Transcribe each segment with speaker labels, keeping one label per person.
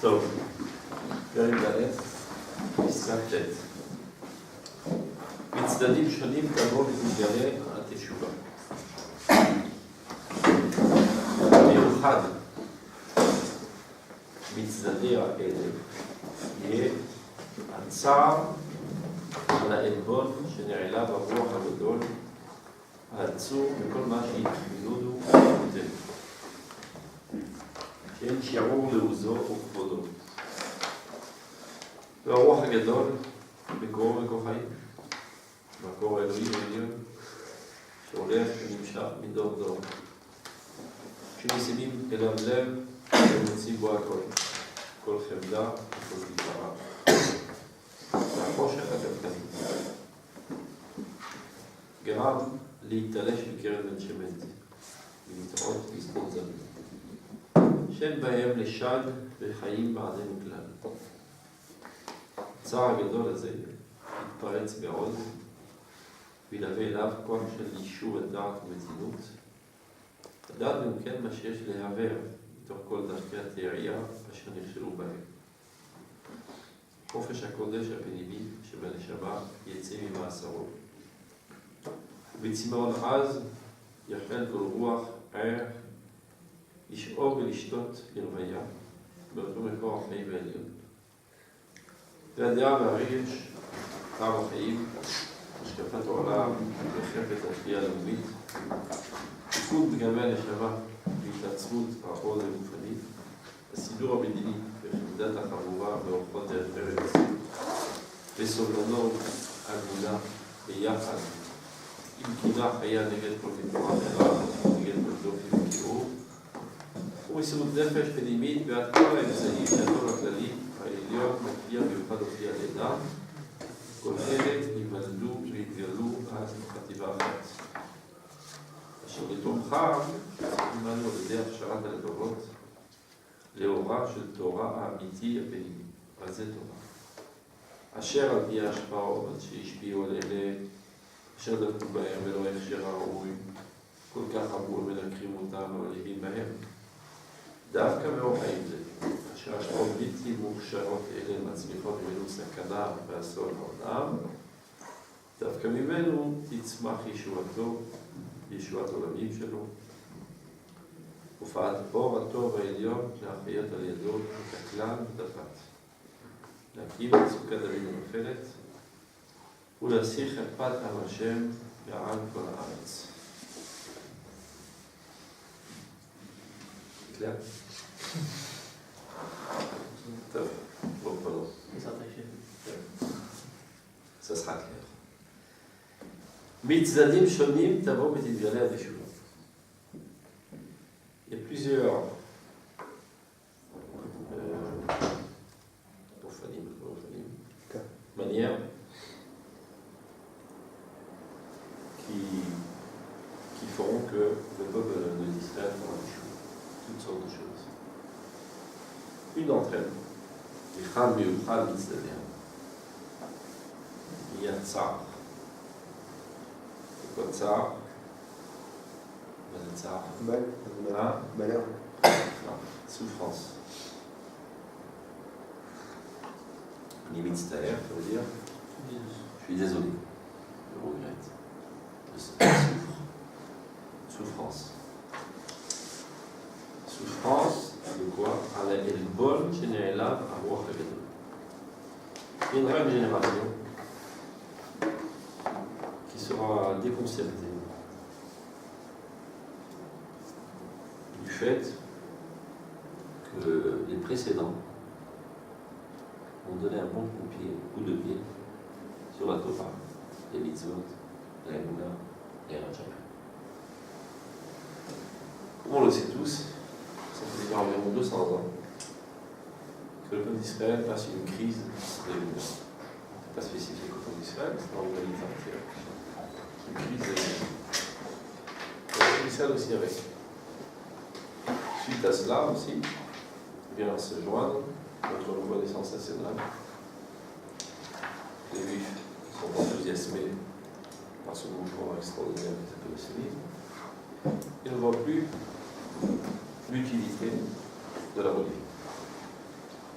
Speaker 1: טוב, פרק ד', פסקה ט'. מצדדים שונים תבוא ותתגלה התשובה. מיוחד מצדדי האלה יהיה הצער על העלבון שנעלה ברוח הגדול העצור מכל מה שהתחילונו ונותן. שאין שיעור לעוזו וכבודו. והרוח הגדול מקור חיים, מקור אלוהי עליון, שהולך ונמשך מדור דור. כשמשימים אליו לב, ומוצאים בו הכל, כל חמדה וכל תקווה. והחושך הכלכלי. גרם להתלש בקרב בן שמת, ולטעות בשדות זרים. שאין בהם לשד וחיים בעדינו כלל. הצער הגדול הזה יתפרץ בעוד, וילווה אליו כוח של יישוב הדעת ומתינות. הדעת גם כן מה שיש להעבר מתוך כל דרכי התארייה אשר נכשלו בהם. חופש הקודש הפנימי שבנשמה יצא ממאסרו. ובצמאון עז יחל כל רוח ערך לשאוב ולשתות לרוויה באותו מקור החיים והעליון. והדעה והרגש, טעם החיים, השקפת העולם, וחפת התחייה הלאומית, תפקוד פגמי הנשמה והתעצמות העול הגופני, הסידור המדיני וחמדת החבורה באורחות דרך ארץ, וסובלנות, הגונה, ביחד, עם קינה חיה נגד כל מתנועה מרע, נגד כל דופי וקירור, ומסירות נפש פנימית ועד כל האמצעים שהטוב הכללי, העליון, מופיע מיוחד הופיע לידה, כל אלה ייוולדו והתגלו אז בחטיבה אחת. אשר בתומכה עמנו על ידי הכשרת הלבבות לאורה של תורה האמיתי הפנימי, אבל זה תורה. אשר על פי ההשפעות שהשפיעו על אלה, אשר דבקו בהם ולא הכשר הראוי, כל כך אמרו ומנקרים אותם ומלהיבים בהם. דווקא מאור חיים זה, אשר השפעות בלתי מוכשרות אלה מצמיחות ממנו סכנה ואסון העולם, דווקא ממנו תצמח ישועתו, ישועת עולמים שלו, הופעת אור הטוב העליון להחיות על ידו את הכלל ואת הפת, להקים את סוכת דוד הנופלת ולהסיח חרפת עם השם ועל כל הארץ. תקלע? טוב, בואו כבר לא. זה שחק לך. מצדדים שונים תבוא ותתגלה התשובה. Il y a plusieurs manières qui feront que le peuple d'Israël fera échouer. Toutes sortes de choses. Une d'entre elles, Echad Miuchad Mitzdadim, il y a Tsar. C'est quoi Tsar? Tsar.
Speaker 2: Malheur.
Speaker 1: Non, souffrance. Limite c'est-à-dire, ça veut dire je suis désolé, je regrette, je souffre. Souffrance. Souffrance de quoi? À la Elbon Général à Roi Hagedol. Il y a une vraie génération qui sera déconcertée du fait que les précédents ont donné un bon coup de pied sur la Torah, les mitzvot, la Emouna et la Rajah. Comme on le sait tous, ça fait déjà environ 200 ans que le peuple d'Israël passe une crise de l'Emouna. C'est pas spécifique au peuple d'Israël, c'est dans l'humanité entière. Une crise de l'Emouna. Le peuple d'Israël aussi avec. Suite à cela aussi, vient se joindre notre reconnaissance nationale. Les Juifs sont enthousiasmés par ce mouvement extraordinaire qui s'appelle le sionisme. Ils ne voient plus l'utilité de la religion.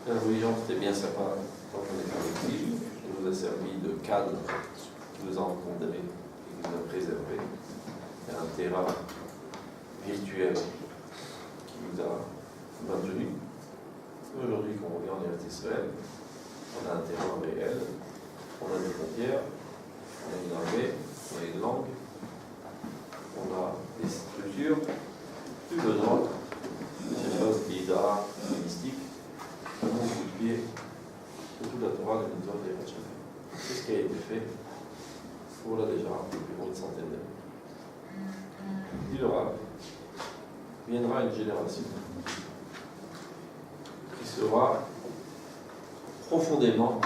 Speaker 1: La religion, c'était bien sympa quand on est en exil. Elle nous a servi de cadre qui nous a encadrés et qui nous a préservés. Il y a un terrain virtuel qui nous a maintenus. Aujourd'hui, quand on est en Israël, on a un terrain réel, on a des frontières, on a une armée, on a une langue, on a des structures, plus besoin de ces choses bizarres, mystiques, un bon coup de pied, surtout la Torah de l'État des Rachel. C'est ce qui a été fait, voilà déjà plus d'une centaine d'années. Il y aura, viendra une génération qui sera profondément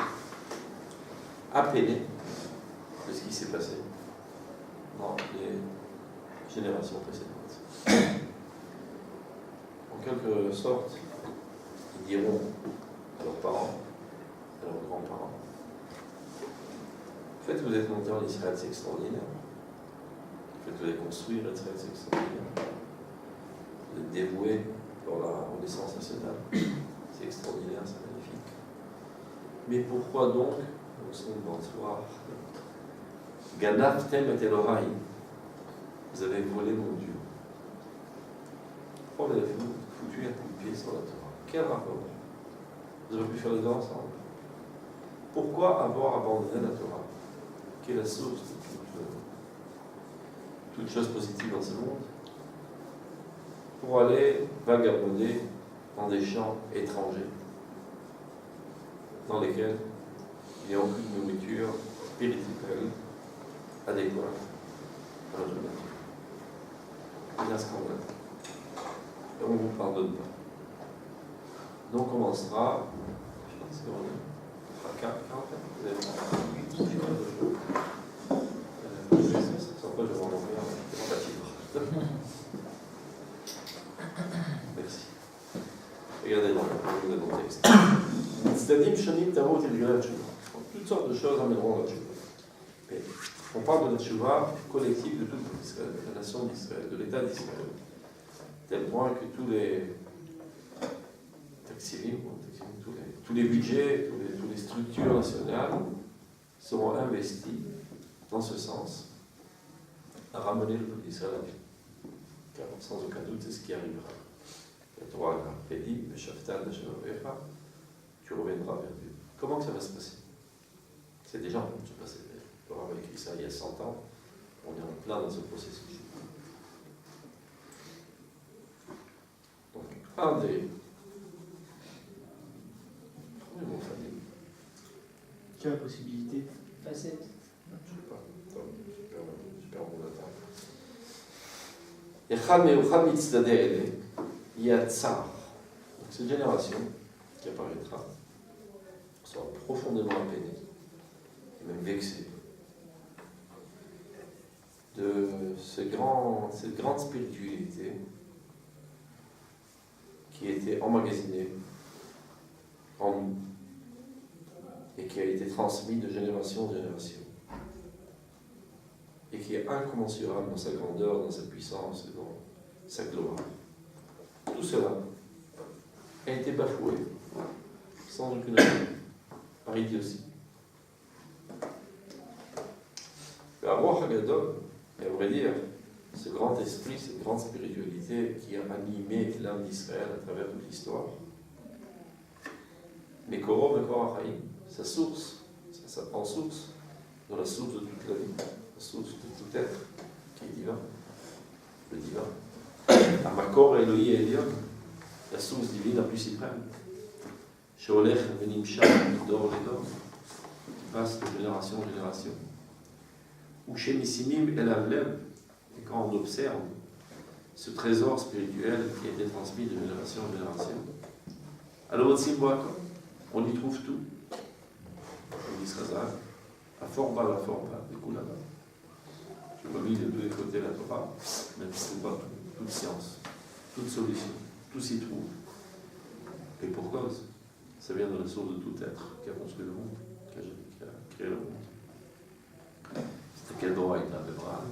Speaker 1: apaisée de ce qui s'est passé dans les générations précédentes. En quelque sorte, ils diront à leurs parents, à leurs grands-parents, en fait, vous êtes montés en Israël, c'est extraordinaire. En fait, vous allez construire Israël, c'est extraordinaire. Vous êtes dévoués pour la renaissance nationale, c'est extraordinaire, c'est magnifique. Mais pourquoi donc, nous sommes dans le soir, Ganavtem et Elohai, vous avez volé mon Dieu. Pourquoi vous avez foutu un coup de pied sur la Torah? Quel rapport? Vous auriez pu faire les deux ensemble. Pourquoi avoir abandonné la Torah, qui est la source de toute chose positive dans ce monde, pour aller vagabonder dans des champs étrangers, dans lesquels il n'y a aucune nourriture spirituelle adéquate à notre nature. Il y a un scandale. Et on ne vous pardonne pas. Donc on commencera, je pense qu'on est à 40, vous avez sans quoi je vais m'enlever en bâtiment. Merci. Regardez dans le texte. C'est-à-dire, Shanim, Tavot et Rigala Tchouva. Toutes sortes de choses amèneront la Tchouva. On parle de la Tchouva collective de toute Israël, de la nation d'Israël, de l'État d'Israël. Tel point que tous les taxilim, tous les budgets, toutes les structures nationales seront investis dans ce sens, à ramener le peuple d'Israël à Dieu. Car sans aucun doute, c'est ce qui arrivera. La Torah a dit, tu reviendras vers Dieu. Comment ça va se passer? C'est déjà en train de se passer. La Torah a écrit ça il y a 100 ans. On est en plein dans ce processus. Donc, un des... Trouvez mon famille.
Speaker 3: Quelle est la possibilité?
Speaker 4: Facette.
Speaker 1: Je ne sais pas. Attends, je perds mon attente. Echad Meuchad Mitzadeh Ele, Yatzar. Donc, cette génération qui apparaîtra sera profondément apaisée, et même vexée, de cette grande spiritualité qui a été emmagasinée en nous et qui a été transmise de génération en génération et qui est incommensurable dans sa grandeur, dans sa puissance et dans sa gloire. Tout cela a été bafoué sans aucune raison par idiotie. Le Ruach HaGadol, et à vrai dire, ce grand esprit, cette grande spiritualité qui a animé l'âme d'Israël à travers toute l'histoire, mais Korov et Korachayim, sa source, ça prend source dans la source de toute la vie, la source de tout être qui est divin, le divin. Amakor Elohi Elion, la source divine la plus suprême. Sheolech Venimsha, d'or les d'or, qui passe de génération en génération. Ou Shemisimim El Avlev, et quand on observe ce trésor spirituel qui a été transmis de génération en génération, alors on y trouve tout. On dit Srazal, à forba, du coup là-bas. Je relis de tous les côtés la Torah, même si ce n'est pas toute science, toute solution, tout s'y trouve. Et pour cause, ça vient de la source de tout être qui a construit le monde, qui a créé le monde. C'était quel droit avec Abraham?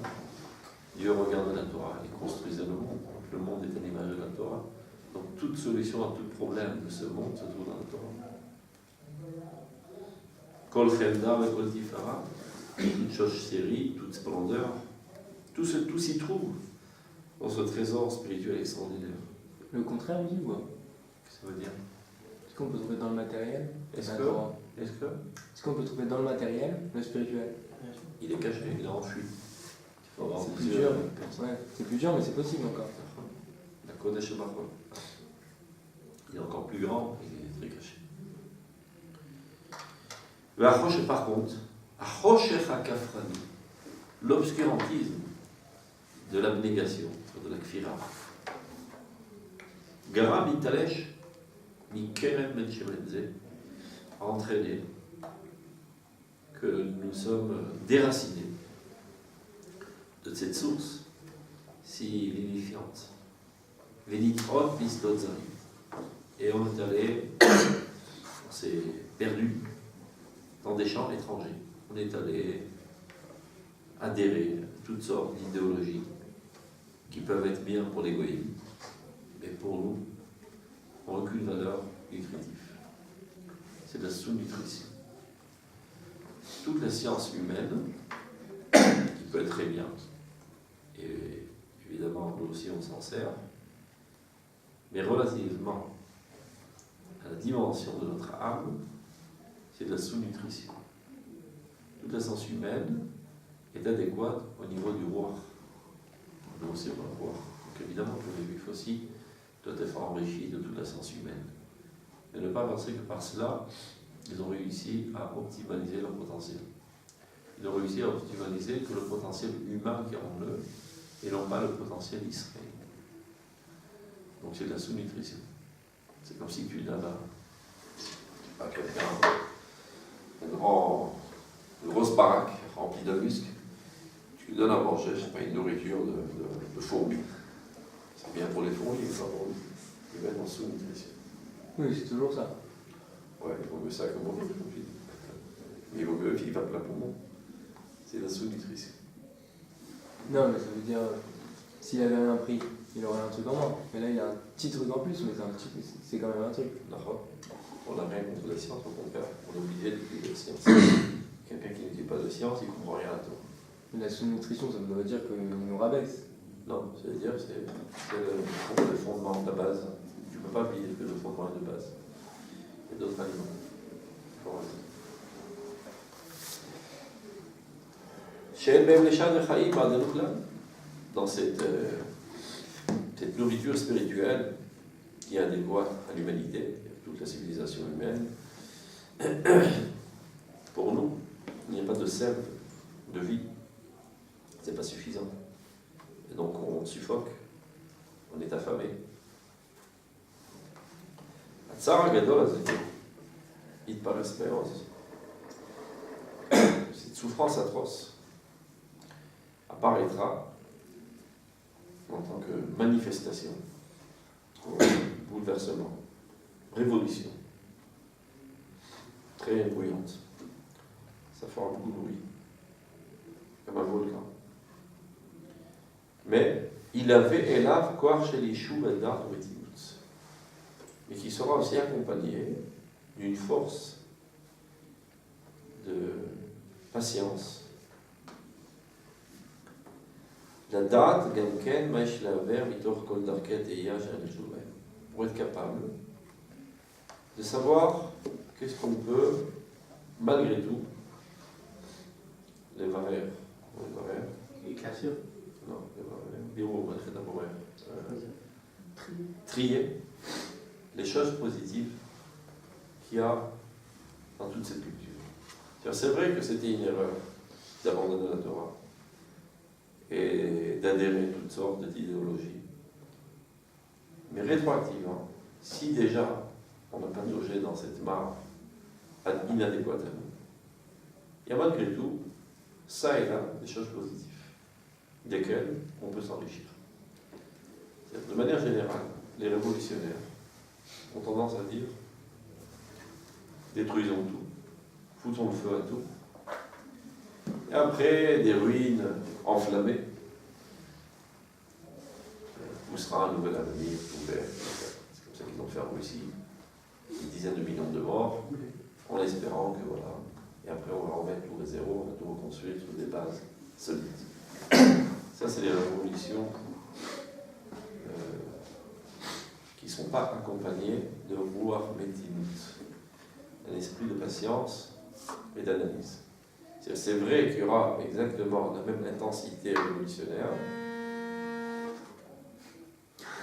Speaker 1: Dieu regardait la Torah et construisait le monde. Le monde est à l'image de la Torah. Donc toute solution à tout problème de ce monde se trouve dans la Torah. Kol chemda ve kol tifara, toute chose chérie, toute splendeur, tout s'y trouve dans ce trésor spirituel extraordinaire.
Speaker 3: Le contraire aussi, ou quoi?
Speaker 1: Qu'est-ce que ça veut dire?
Speaker 3: Est-ce qu'on peut trouver dans le matériel
Speaker 1: Est-ce
Speaker 3: la
Speaker 1: que-
Speaker 3: Torah?
Speaker 1: Est-ce
Speaker 3: Est-ce qu'on peut trouver dans le matériel le spirituel?
Speaker 1: qu'il est caché, il est enfui? Il faut avoir
Speaker 3: C'est
Speaker 1: des
Speaker 3: plus
Speaker 1: yeux
Speaker 3: dur.
Speaker 1: comme ça.
Speaker 3: Ouais, c'est plus dur, mais c'est possible encore.
Speaker 1: La Kodesh Baruch. Il est encore plus grand, il est très caché. Le Achosh, par contre, Achoshech HaKafrani, l'obscurantisme de l'abnégation, de la Kfira. Gara Mitalesh, Mikerem Ben Shemenze, a entraîné que nous sommes déracinés de cette source si vivifiante. Vénitrot Bistotzari. Et on est allé, on s'est perdu dans des champs étrangers. On est allé adhérer à toutes sortes d'idéologies qui peuvent être bien pour les goïms, mais pour nous, n'ont aucune valeur nutritive. C'est de la sous-nutrition. Toute la science humaine, qui peut être très bien, et évidemment nous aussi on s'en sert, mais relativement à la dimension de notre âme, c'est de la sous-nutrition. Toute la science humaine est adéquate au niveau du roi. Nous aussi on va le voir. Donc évidemment que le juif aussi doit être enrichi de toute la science humaine. Mais ne pas penser que par cela, ils ont réussi à optimaliser leur potentiel. Ils ont réussi à optimaliser que le potentiel humain qui est en eux, et non pas le potentiel israélien. Donc c'est de la sous-nutrition. C'est comme si tu donnes à quelqu'un une grosse baraque remplie de muscles, tu lui donnes à manger, je sais pas, une nourriture de fourmis. C'est bien pour les fourmis, mais pas pour lui. Il va être en sous-nutrition.
Speaker 3: Oui, c'est toujours ça.
Speaker 1: Ouais, il vaut mieux ça que mauvais, comme je dis. Mais il vaut mieux vivre à plein poumon. C'est la sous-nutrition.
Speaker 3: Non, mais ça veut dire, s'il avait un prix, il aurait un truc en moins. Mais là, il y a un petit truc en plus, mais c'est quand même un truc.
Speaker 1: D'accord. On n'a rien contre la science, au contraire. On est obligé d'étudier la science. Quelqu'un qui n'étudie pas de science, il ne comprend rien à tout.
Speaker 3: Mais la sous-nutrition, ça veut dire qu'il nous rabaisse.
Speaker 1: Non, ça veut dire que c'est le fondement de la base. Tu ne peux pas dire que le fondement est de base. Il y a d'autres aliments. Dans cette nourriture spirituelle qui est adéquate à l'humanité, à toute la civilisation humaine, pour nous, il n'y a pas de sève de vie. Ce n'est pas suffisant. Et donc on suffoque, on est affamé. Cette souffrance atroce apparaîtra en tant que manifestation, bouleversement, révolution, très bruyante. Ça fera beaucoup de bruit, comme un volcan. Mais il avait Elav Koach Shel Yishuv Edat U'Retinut, mais qui sera aussi accompagné d'une force de patience. La date Gamken Maïch Laver Mitor Kol Darket Eya Shel Yishuv, pour être capable de savoir qu'est-ce qu'on peut, malgré tout, les varères,
Speaker 3: Éclaircir.
Speaker 1: non, les varères, trier les choses positives qu'il y a dans toute cette culture. C'est vrai que c'était une erreur d'abandonner la Torah et d'adhérer à toutes sortes d'idéologies. Mais rétroactivement, si déjà on n'a pas logé dans cette mare inadéquate à nous, il y a malgré tout, ça et là, des choses positives, desquelles on peut s'enrichir. De manière générale, les révolutionnaires ont tendance à dire détruisons tout, foutons le feu à tout, et après des ruines enflammées poussera un nouvel avenir tout vert. faire aussi une dizaine de millions de morts, en espérant que voilà. Et après, on va remettre tous les zéros, on va tout reconstruire sur des bases solides. Ça, c'est les révolutions qui ne sont pas accompagnées de ruach metinut, un esprit de patience et d'analyse. C'est vrai qu'il y aura exactement la même intensité révolutionnaire.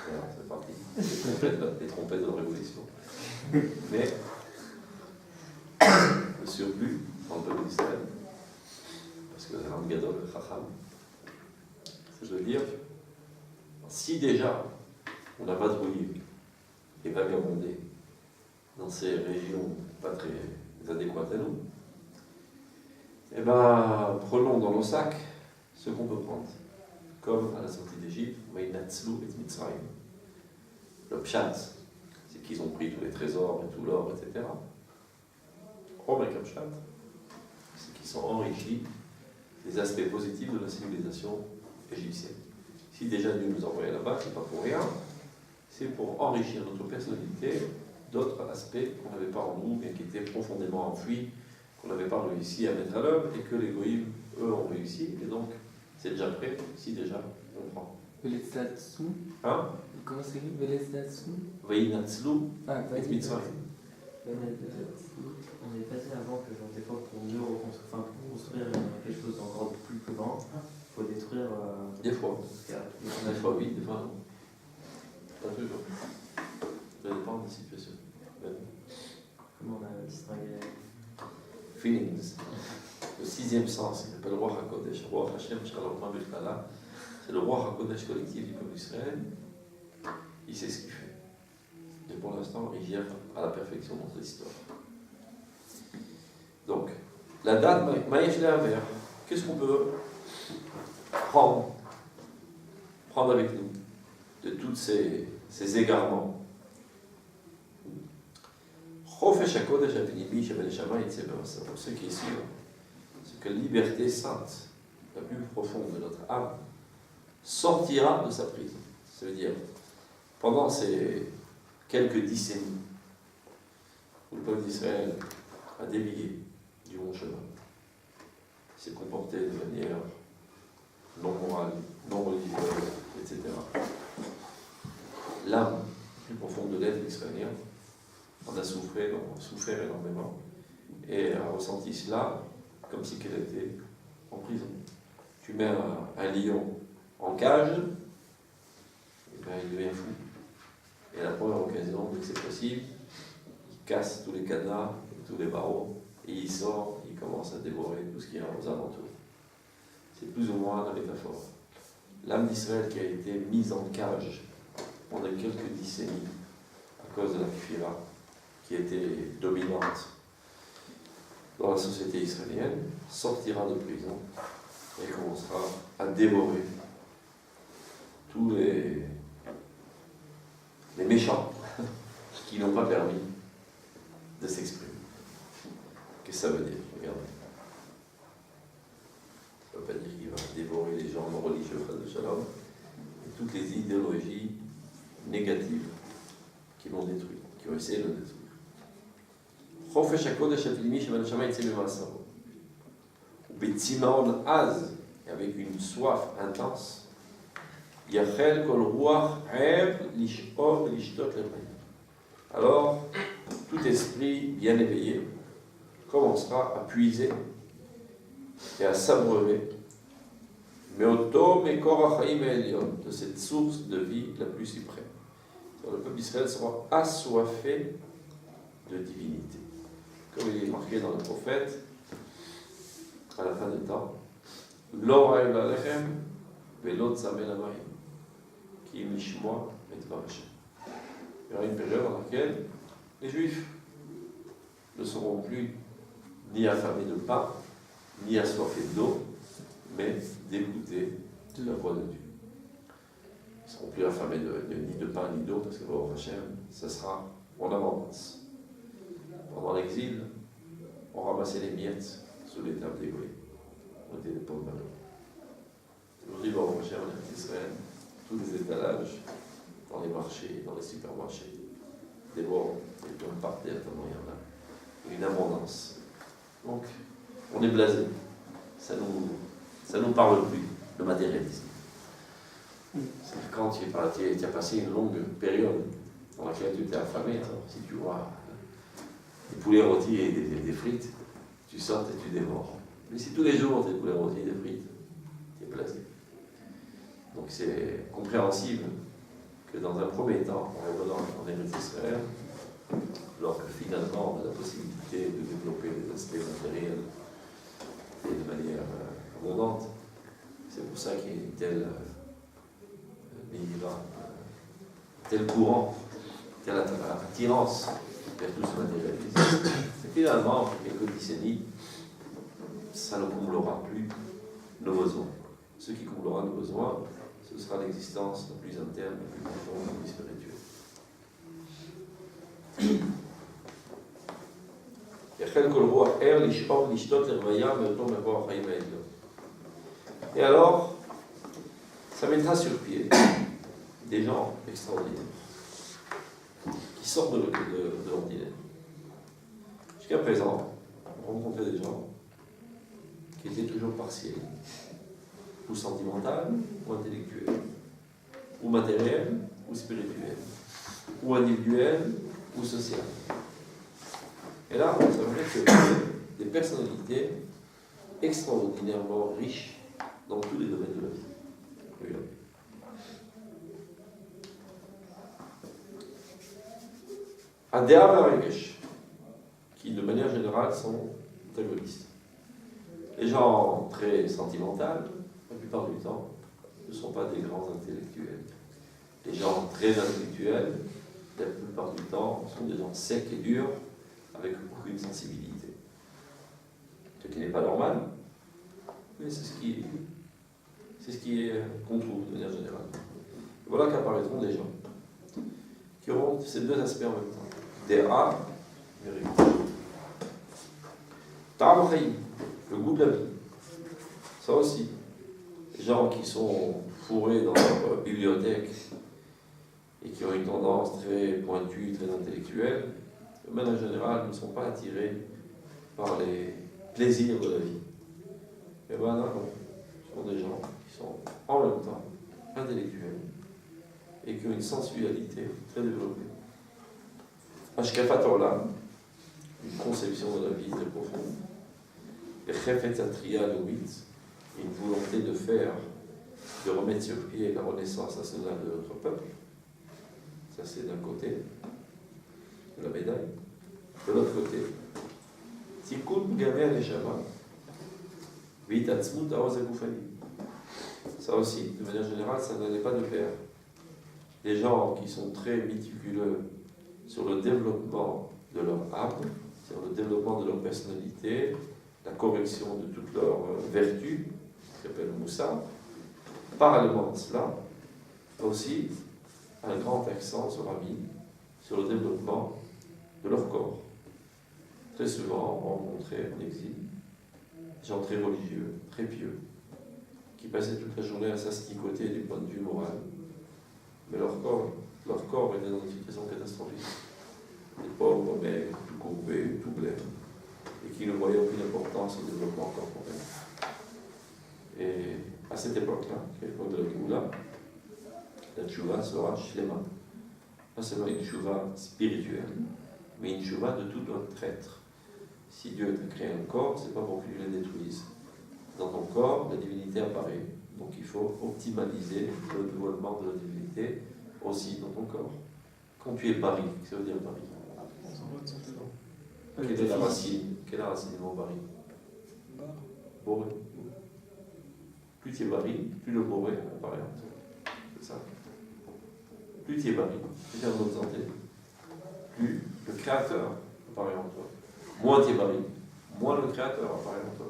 Speaker 1: Voilà, c'est parti. Les trompettes de la révolution. Mais le surplus dans le peuple d'Israël, parce que Ram Gadol et Chacham, je veux dire, si déjà on n'a pas trouvé et vagabondé dans ces régions pas très adéquates à nous, eh bien, prenons dans nos sacs ce qu'on peut prendre. Comme à la sortie d'Égypte, Vaïnatzlou et Mitzrayim. Le pshat, c'est qu'ils ont pris tous les trésors et tout l'or, etc. Rome et pshat, c'est qu'ils sont enrichis des aspects positifs de la civilisation égyptienne. Si déjà Dieu nous a envoyés là-bas, c'est pas pour rien, c'est pour enrichir notre personnalité d'autres aspects qu'on n'avait pas en nous, mais qui étaient profondément enfouis, qu'on n'avait pas réussi à mettre à l'œuvre, et que les goïms, eux, ont réussi, et donc c'est déjà prêt, si déjà on prend.
Speaker 3: Velestatsu.
Speaker 1: Hein?
Speaker 3: Comment c'est écrit? Velestatsu.
Speaker 1: Vaïnatzlou
Speaker 3: Ah,
Speaker 1: et Mitzrayim.
Speaker 2: On est passé avant que dans des fois pour mieux reconstruire, enfin pour construire quelque chose d'encore plus grand, il faut détruire.
Speaker 1: Des fois.
Speaker 2: Ce qu'il y a.
Speaker 1: Des fois oui, des fois non. Pas toujours. Ça dépend de la situation.
Speaker 2: Comment on a distingué.
Speaker 1: Feelings. Le sixième sens, il s'appelle le roi HaKodesh. Le roi Hashem, Shalom Bechlala. C'est le roi HaKodesh collectif du peuple d'Israël. Il sait ce qu'il fait. Et pour l'instant, il gère à la perfection notre histoire. Donc, la date Maïch Léaver, qu'est-ce qu'on peut prendre avec nous de tous ces égarements? Pour ceux qui suivent, c'est que la liberté sainte, la plus profonde de notre âme, sortira de sa prison. Ça veut dire, pendant ces quelques décennies où le peuple d'Israël a dévié du bon chemin, s'est comporté de manière non morale, non religieuse, etc. L'âme plus profonde de l'être israélien en a souffert énormément et a ressenti cela comme si qu'elle était en prison. Tu mets un lion en cage, et bien il devient fou. Et la première occasion, dès que c'est possible, il casse tous les cadenas, tous les barreaux, et il sort, il commence à dévorer tout ce qui est aux alentours. C'est plus ou moins la métaphore. L'âme d'Israël qui a été mise en cage pendant quelques décennies à cause de la kfira, qui était dominante dans la société israélienne, sortira de prison et commencera à dévorer tous les méchants qui n'ont pas permis de s'exprimer. Qu'est-ce que ça veut dire? Regardez. Ça ne veut pas dire qu'il va dévorer les gens non religieux de Shalom, et toutes les idéologies négatives qui l'ont détruit, qui ont essayé de le détruire. חופש הקודש הפנימי שבנשמה יצא ממאסרו. ובצמאון עז, avec une soif intense, יחל כל רוח ער לשאוב ולשתות לחיים. Alors, tout esprit bien éveillé commencera à puiser et à s'abreuver, mais auto מקור החיים העליון, de cette source de vie la plus suprême. Le peuple d'Israël sera assoiffé de divinité. Comme il est marqué dans le prophète, à la fin du temps, Lo ra'ev la'lechem ve'lo tzameh lamayim, ki im lishmoa et dvar Hashem. Il y aura une période dans laquelle les Juifs ne seront plus ni affamés de pain, ni assoiffés d'eau, mais d'écouter la voix de Dieu. Ils ne seront plus affamés ni de pain ni d'eau, parce que Baruch Hashem, ça sera en abondance. Pendant l'exil, on ramassait les miettes sous les tables des goïs. On était des pauvres malheureux. Aujourd'hui, Baruch Hashem, en Israël, tous les étalages, dans les marchés, dans les supermarchés, déborde, et puis on part tellement il y en a une abondance. Donc, on est blasé. Ça nous parle plus, le matérialisme. C'est quand tu as passé une longue période dans laquelle tu t'es affamé, alors si tu vois des poulets rôtis et des frites, tu sortes et tu dévores. Mais si tous les jours des poulets rôtis et des frites, tu es blasé. Donc c'est compréhensible que dans un premier temps, en revenant en Eretz Israël, lorsque finalement on a la possibilité de développer des aspects matériels et de manière abondante, c'est pour ça qu'il y a une telle tel courant, telle attirance vers tout ce matérialisme. Et finalement, après quelques décennies, ça ne comblera plus nos besoins. Ce qui comblera nos besoins, ce sera l'existence la plus interne, la plus profonde, la plus spirituelle. Et alors, ça mettra sur pied des gens extraordinaires qui sortent de l'ordinaire. Jusqu'à présent, on rencontrait des gens qui étaient toujours partiels, ou sentimentales, ou intellectuelles, ou matérielles, ou spirituelles, ou individuelles, ou sociales. Et là, ça veut dire que des personnalités extraordinairement riches dans tous les domaines de la vie. Regardez. Adéa Varegesh, qui de manière générale sont antagonistes. Les gens très sentimentaux, la plupart du temps, ne sont pas des grands intellectuels. Les gens très intellectuels, la plupart du temps, sont des gens secs et durs, avec aucune sensibilité. Ce qui n'est pas normal, mais c'est ce qui est qu'on trouve de manière générale. Et voilà qu'apparaîtront des gens qui auront ces deux aspects en même temps. Déa, Ta'am, le goût de la vie. Ça aussi. Les gens qui sont fourrés dans leur bibliothèque et qui ont une tendance très pointue, très intellectuelle, de manière générale, ne sont pas attirés par les plaisirs de la vie. Et bien là, non. Ce sont des gens qui sont en même temps intellectuels et qui ont une sensualité très développée. Ashkafat Olam, une conception de la vie très profonde. Et Chefetz Atria Lomit, une volonté de remettre sur pied la renaissance nationale de notre peuple. Ça, c'est d'un côté de la médaille. De l'autre côté, Tikkun Gamer Neshama, Vitatzmut Aoz Agufani. Ça aussi, de manière générale, ça n'allait pas de pair. Les gens qui sont très méticuleux sur le développement de leur âme, sur le développement de leur personnalité, la correction de toutes leurs vertus, qui s'appelle Moussa. Parallèlement à cela, aussi un grand accent sera mis sur le développement de leur corps. Très souvent, on rencontrait en exil des gens très religieux, très pieux, qui passaient toute la journée à s'asticoter du point de vue moral, mais leur corps était dans une situation catastrophique. Des pauvres, maigres, tout courbés, tout blêmes, et qui ne voyaient aucune importance au développement corporel. Et à cette époque-là, à l'époque de la Géoula, la tchouva sera shlema. Pas seulement une tchouva spirituelle, mais une tchouva de tout notre être. Si Dieu t'a créé un corps, c'est pas pour que tu le détruises. Dans ton corps, la divinité apparaît. Donc il faut optimaliser le développement de la divinité aussi dans ton corps. Quand tu es bari, qu'est-ce que ça veut dire bari? Quelle est la racine du mot bari? Boré. Plus tu es bari, plus le boré apparaît en toi. C'est ça. Plus tu es bari, plus tu es en bonne santé, plus le créateur apparaît en toi. Moins tu es bari, moins le créateur apparaît en toi.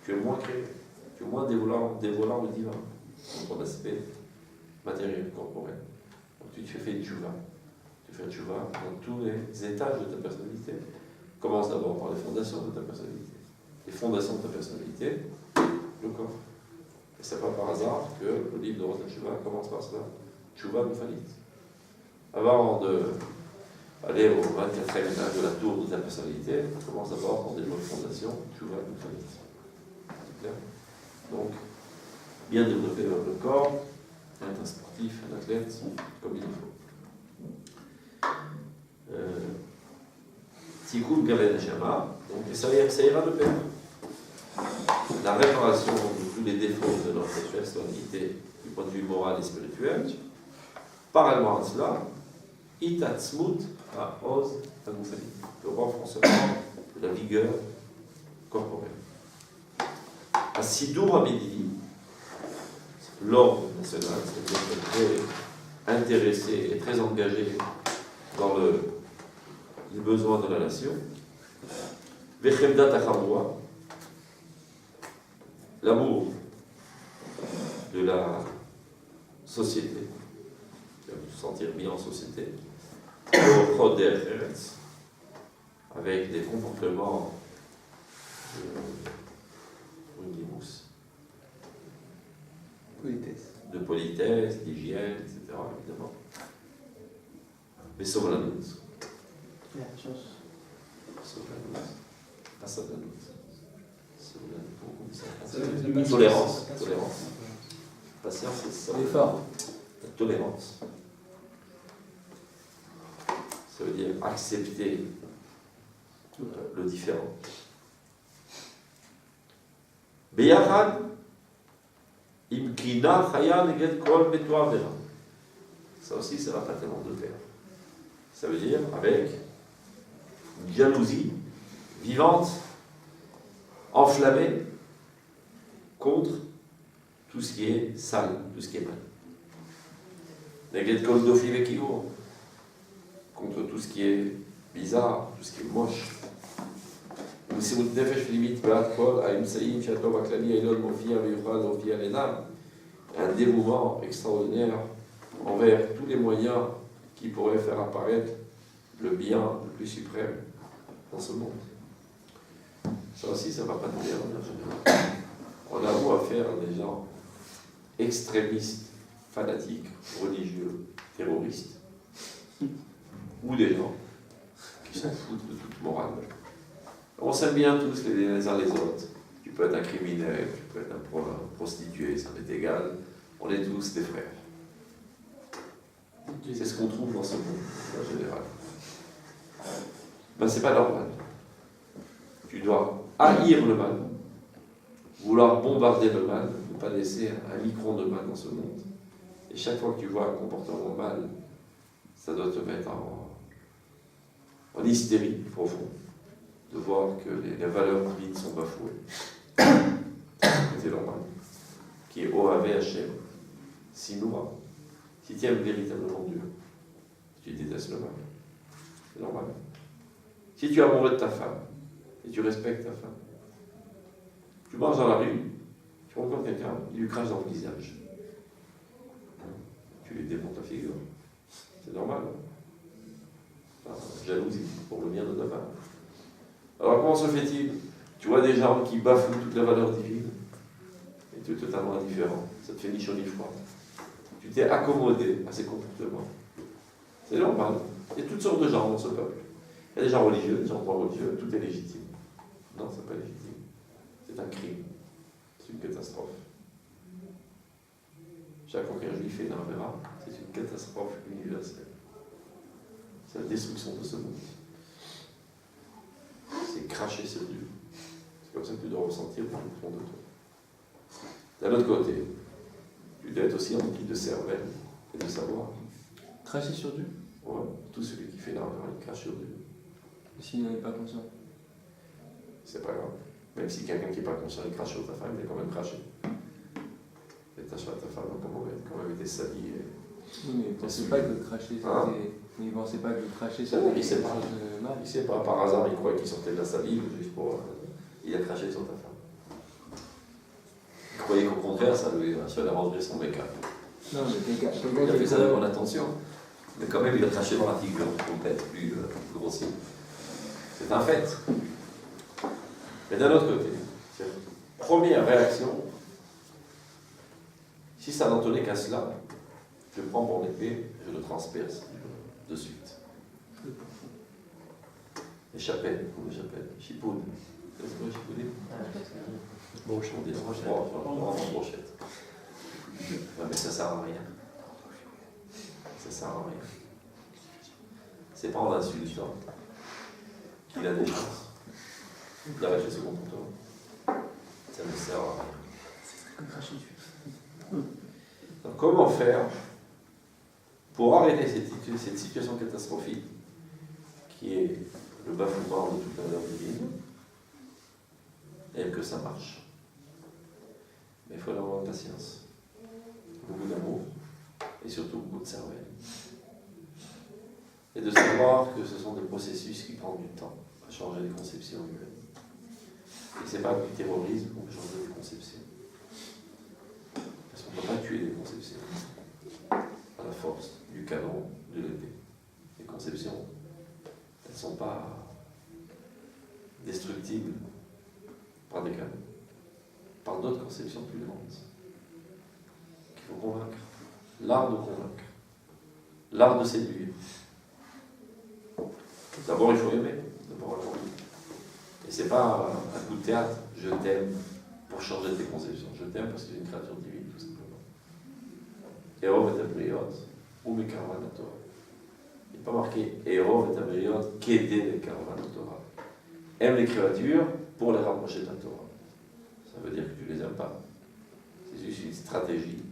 Speaker 1: Tu es moins créé, tu es moins dévoilant le divin dans ton aspect matériel, corporel. Donc tu fais une tchouva. Tu fais une tchouva dans tous les étages de ta personnalité. Commence d'abord par les fondations de ta personnalité. Les fondations de ta personnalité, le corps. Et c'est pas par hasard que le livre de Rosh Hashanah commence par cela. Tchouva Mufalit. Avant de aller au 24e étage de la tour de ta personnalité, commence d'abord par des bonnes fondations, tu vois, une famille. C'est clair? Donc, bien développer le corps, être un sportif, un athlète, comme il faut. Tikkun Kavod Neshama, donc ça ira de pair. La réparation de tous les défauts de notre personnalité du point de vue moral et spirituel, parallèlement à cela, Itatzmut Ha'oz Hagufani, le renforcement de la vigueur corporelle. À Sidour Hamidi, l'ordre national, c'est-à-dire très intéressé et très engagé dans les besoins de la nation. Vechemdat Achamua, l'amour de la société, de se sentir bien en société, avec des comportements de politesse, d'hygiène, etc. évidemment. Mais Sovlanut. Tolérance. Patience, c'est ça.
Speaker 3: L'effort.
Speaker 1: La tolérance. Ça veut dire accepter le différent. Beyachad, imkina chaya neged kol betua vera. Ça aussi, ça va pas tellement de pair. Ça veut dire avec une jalousie vivante, enflammée, contre tout ce qui est sale, tout ce qui est mal. Neged kol dofi vekio, contre tout ce qui est bizarre, tout ce qui est moche. Un dévouement extraordinaire envers tous les moyens qui pourraient faire apparaître le bien le plus suprême dans ce monde. Ça aussi, ça ne va pas te dire en général. On a beau à faire des gens extrémistes, fanatiques, religieux, terroristes, ou des gens qui s'en foutent de toute morale. On s'aime bien tous les uns les autres. Tu peux être un criminel, tu peux être un prostitué, ça m'est égal. On est tous des frères. C'est ce qu'on trouve dans ce monde, en général. Ben, c'est pas normal. Tu dois haïr le mal, vouloir bombarder le mal, ne pas laisser un micron de mal dans ce monde. Et chaque fois que tu vois un comportement mal, ça doit te mettre en hystérie profonde, de voir que les valeurs divines sont bafouées. C'est normal. Qui est Ohave Hashem, Sinoura. Si tu aimes véritablement Dieu, tu détestes le mal. C'est normal. Si tu es amoureux de ta femme, et tu respectes ta femme, tu marches dans la rue, tu rencontres quelqu'un, il lui crache dans le visage. Tu lui démontes la figure. C'est normal. Jalousie pour le bien de ta femme. Alors comment se fait-il? Tu vois des gens qui bafouent toute la valeur divine et tu es totalement indifférent. Ça te fait ni chaud ni froid. Tu t'es accommodé à ces comportements. C'est normal. Il y a toutes sortes de gens dans ce peuple. Il y a des gens religieux, des gens pas religieux, tout est légitime. Non, c'est pas légitime. C'est un crime. C'est une catastrophe. Chaque fois qu'un juif fait une avera, c'est une catastrophe universelle. C'est la destruction de ce monde. C'est cracher sur Dieu. C'est comme ça que tu dois ressentir dans le fond de toi. D'un autre côté, tu dois être aussi rempli de cervelle et de savoir.
Speaker 3: Cracher sur Dieu?
Speaker 1: Ouais, tout celui qui fait l'argent, il crache sur Dieu.
Speaker 3: Et s'il n'en est pas conscient?
Speaker 1: C'est pas grave. Même si quelqu'un qui n'est pas conscient, il crache sur ta femme, il est quand même craché. Et ta femme a quand même été salie.
Speaker 3: Oui, mais il ne pensait pas que cracher, c'était... Mais il ne pensait pas que cracher, c'était
Speaker 1: quelque chose
Speaker 3: de mal.
Speaker 1: Il sait pas, par hasard, il croyait qu'il sortait de la salive, juste pour... il a craché sur ta femme. Il croyait qu'au contraire, ça lui arrangerait son make-up.
Speaker 3: Non, mais quelqu'un
Speaker 1: Il a fait ça avec mon attention. Mais quand même, il a craché dans la figure pour être plus grossier. C'est un fait. Mais d'un autre côté, première réaction, si ça n'en tenait qu'à cela, je prends mon épée et je le transperce de suite. Les chapelles, comment les chapelles? Chipoun. C'est quoi chipouner?
Speaker 3: Brochette.
Speaker 1: On dit brochette. Ouais, mais ça sert à rien. Ça sert à rien. C'est pas en insultant qu'il a des chances d'arrêter ce comportement. Ça ne sert à rien. Donc, comment faire pour arrêter cette situation catastrophique qui est le bafouement de toute la valeur divine et que ça marche? Mais il faut avoir de patience, beaucoup d'amour et surtout beaucoup de cervelle. Et de savoir que ce sont des processus qui prennent du temps à changer les conceptions humaines. Et ce n'est pas avec du terrorisme qu'on peut changer les conceptions. Parce qu'on ne peut pas tuer les conceptions à la force du canon, de l'épée. Les conceptions, elles ne sont pas destructibles par des canons, par d'autres conceptions plus grandes qu'il faut convaincre. L'art de convaincre, l'art de séduire. D'abord, il faut aimer, d'abord avant tout. Et c'est pas un coup de théâtre, je t'aime pour changer tes conceptions. Je t'aime parce que tu es une créature divine, tout simplement. Héros et abriot, ou mes caravanatora. Il n'est pas marqué héros et abriot, qu'aider les caravanatora. Aime les créatures pour les rapprocher de la Torah. Ça veut dire que tu les aimes pas. C'est juste une stratégie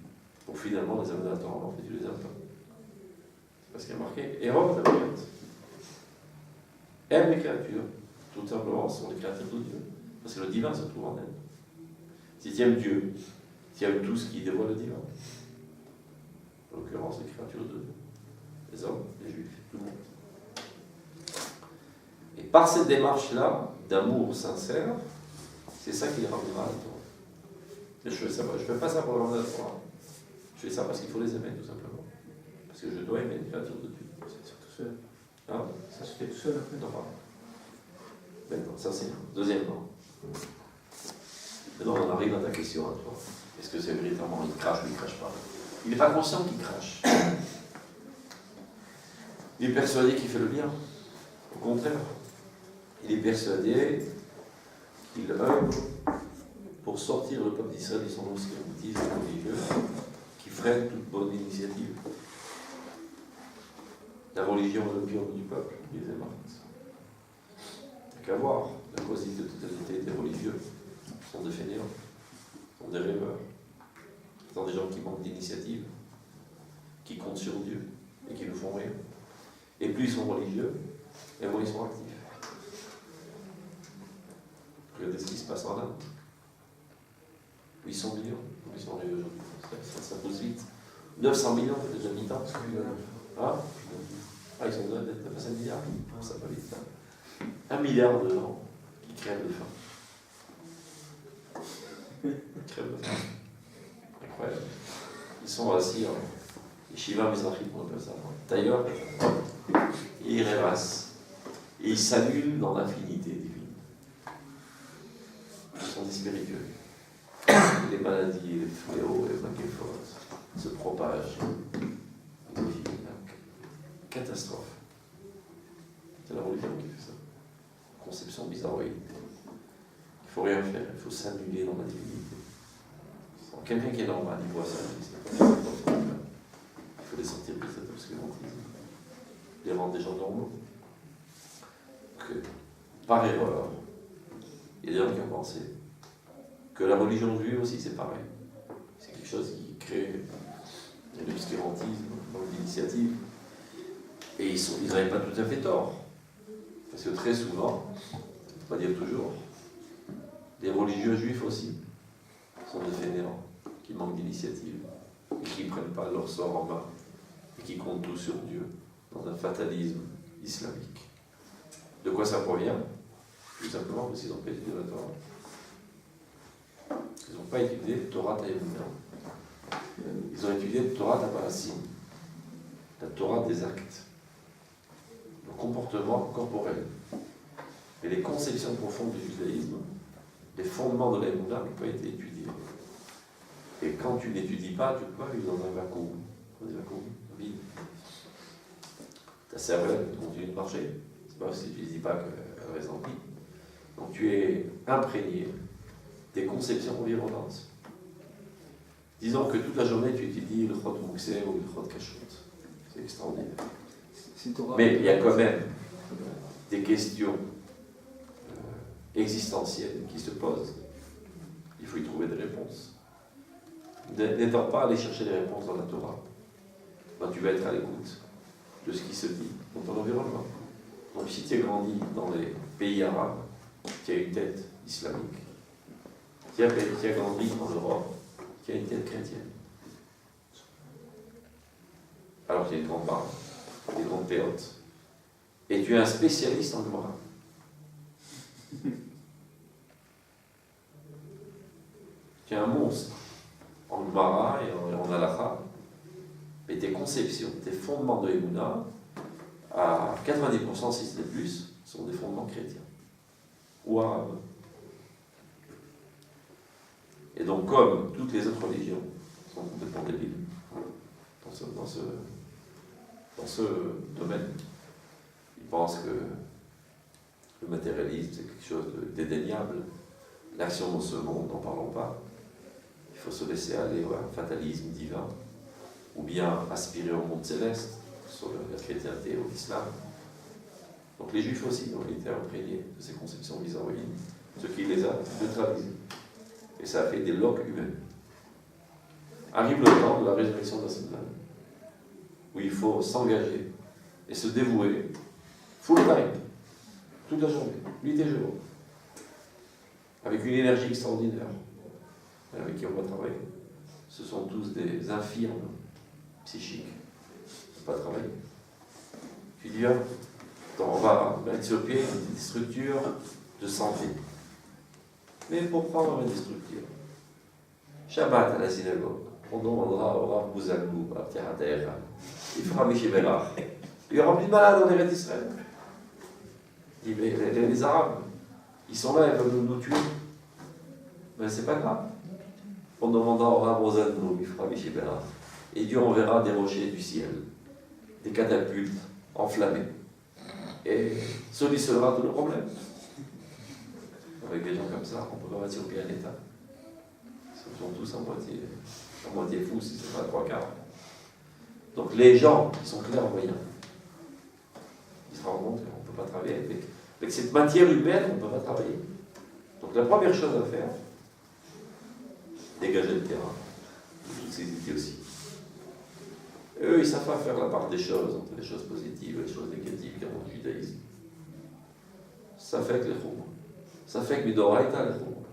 Speaker 1: pour finalement les amener à la Torah, en fait, tu les aimes pas. C'est parce qu'il y a marqué héros et abriot. Aime les créatures, tout simplement, ce sont les créatures de Dieu. Parce que le divin se trouve en elle. Si tu aimes Dieu, tu aimes tout ce qui dévoile le divin. En l'occurrence, les créatures de Dieu. Les hommes, les juifs, tout le monde. Et par cette démarche-là, d'amour sincère, c'est ça qui les ramènera à la Torah. Et je fais pas ça pour leur ramener à la Torah. Je fais ça parce qu'il faut les aimer, tout simplement. Parce que je dois aimer les créatures de Dieu.
Speaker 2: C'est tout seul.
Speaker 1: Hein?
Speaker 2: Ça se fait tout seul après.
Speaker 1: Non, pas. Maintenant, ça c'est deuxièmement. Maintenant, on arrive à ta question à toi. Est-ce que c'est véritablement il crache ou il ne crache pas? Il n'est pas conscient qu'il crache. Il est persuadé qu'il fait le bien. Au contraire. Il est persuadé qu'il œuvre pour sortir le peuple d'Israël de son obscurantisme religieux qui freine toute bonne initiative. La religion est le pire du peuple, disait Marx. Il n'y a qu'à voir, la quasi-totalité des religieux sont des fainéants, sont des rêveurs, sont des gens qui manquent d'initiative, qui comptent sur Dieu et qui ne font rien. Et plus ils sont religieux, et moins ils sont actifs. Regardez ce qui se passe en Inde. 800 millions, ils sont arrivés aujourd'hui. Ça pousse vite. 900 millions d'habitants. Ah, ils sont dépassés 1 milliard. Ça va vite. 1 milliard de gens qui crèvent de faim. Ils crèvent de faim. Incroyable. Ils sont assis en Yeshiva Mizrachit, on appelle ça. D'ailleurs, ils rêvassent. Et ils s'annulent dans l'infinité divine. Ils sont des spirituels. Les maladies, les fléaux, les maquephores se propagent. Catastrophe. C'est la religion qui fait ça. Conception bizarroïde. Il ne faut rien faire, il faut s'annuler dans la divinité. Quelqu'un qui est normal, il voit ça, il faut les sortir de cet obscurantisme, les rendre des gens normaux. Que, par erreur, il y a des gens qui ont pensé que la religion juive aussi c'est pareil. C'est quelque chose qui crée l'obscurantisme, l'initiative. Et ils n'avaient pas tout à fait tort. Parce que très souvent, on va dire toujours, les religieux juifs aussi sont des fainéants qui manquent d'initiative et qui ne prennent pas leur sort en main et qui comptent tout sur Dieu dans un fatalisme islamique. De quoi ça provient? Tout simplement parce qu'ils n'ont pas étudié la Torah. Ils n'ont pas étudié Torah Taïmouna. Ils ont étudié Torah Tabarassim, la Torah des actes, le comportement corporel. Et les conceptions profondes du judaïsme, les fondements de l'Aïmouna n'ont pas été étudiés. Et quand tu n'étudies pas, tu ne peux pas vivre dans un vacuum vide. Ta cervelle continue de marcher, Pas si tu ne dis pas qu'elle reste en vie. Donc tu es imprégné des conceptions environnantes. Disons que toute la journée tu étudies le Chod Mouxé ou le Chod Kashrut. C'est extraordinaire. Mais il y a quand même des questions existentielles qui se posent. Il faut y trouver des réponses. N'étant pas aller chercher des réponses dans la Torah, ben, tu vas être à l'écoute de ce qui se dit dans ton environnement. Donc si tu as grandi dans les pays arabes, tu as une tête islamique. Si tu as grandi en Europe, tu as une tête chrétienne. Alors tu es une grande barbe, des grandes péotes. Et tu es un spécialiste en Gemara. Tu es un monstre en Gemara et en Halakha. Mais tes conceptions, tes fondements de Emouna, à 90%, si ce n'est plus, sont des fondements chrétiens ou arabes. Et donc, comme toutes les autres religions sont complètement débiles dans ce domaine, ils pensent que le matérialisme, c'est quelque chose d'édéniable. L'action dans ce monde, n'en parlons pas. Il faut se laisser aller à un fatalisme divin, ou bien aspirer au monde céleste, sur la chrétienté ou l'islam. Donc les juifs aussi ont été imprégnés de ces conceptions bizarroïdes, ce qui les a neutralisés. Et ça a fait des loques humaines. Arrive le temps de la résurrection de la semaine, où il faut s'engager et se dévouer full time, toute la journée, nuit et jour, avec une énergie extraordinaire, avec qui on va travailler. Ce sont tous des infirmes psychiques, pas travailler. Tu dis, on va mettre sur pied des structures de santé. Mais pour prendre des structures, Shabbat à la synagogue, on demandera au Rav Bouzalou, à Ptihader, il fera Miché Bérard. Il y aura plus de malades en Eretz Israël. Il dit, mais les Arabes, ils sont là, ils veulent nous tuer. Mais c'est pas grave. On demandera au Rav Bouzalou, il fera Miché Bérard. Et Dieu enverra des rochers du ciel, des catapultes enflammées. Et solutionnera tous nos problèmes. Avec des gens comme ça, on peut remettre sur pied un État. Ils sont tous à moitié fous, si ce n'est pas trois quarts. Donc les gens qui sont clairvoyants, ils se rendent compte qu'on ne peut pas travailler avec cette matière humaine, on ne peut pas travailler. Donc la première chose à faire, dégager le terrain, de toutes ces idées aussi. Et eux, ils ne savent pas faire la part des choses, entre les choses positives et les choses négatives dans le judaïsme. Ça fait que les choumes. Ça fait que Midoraïta les choumes.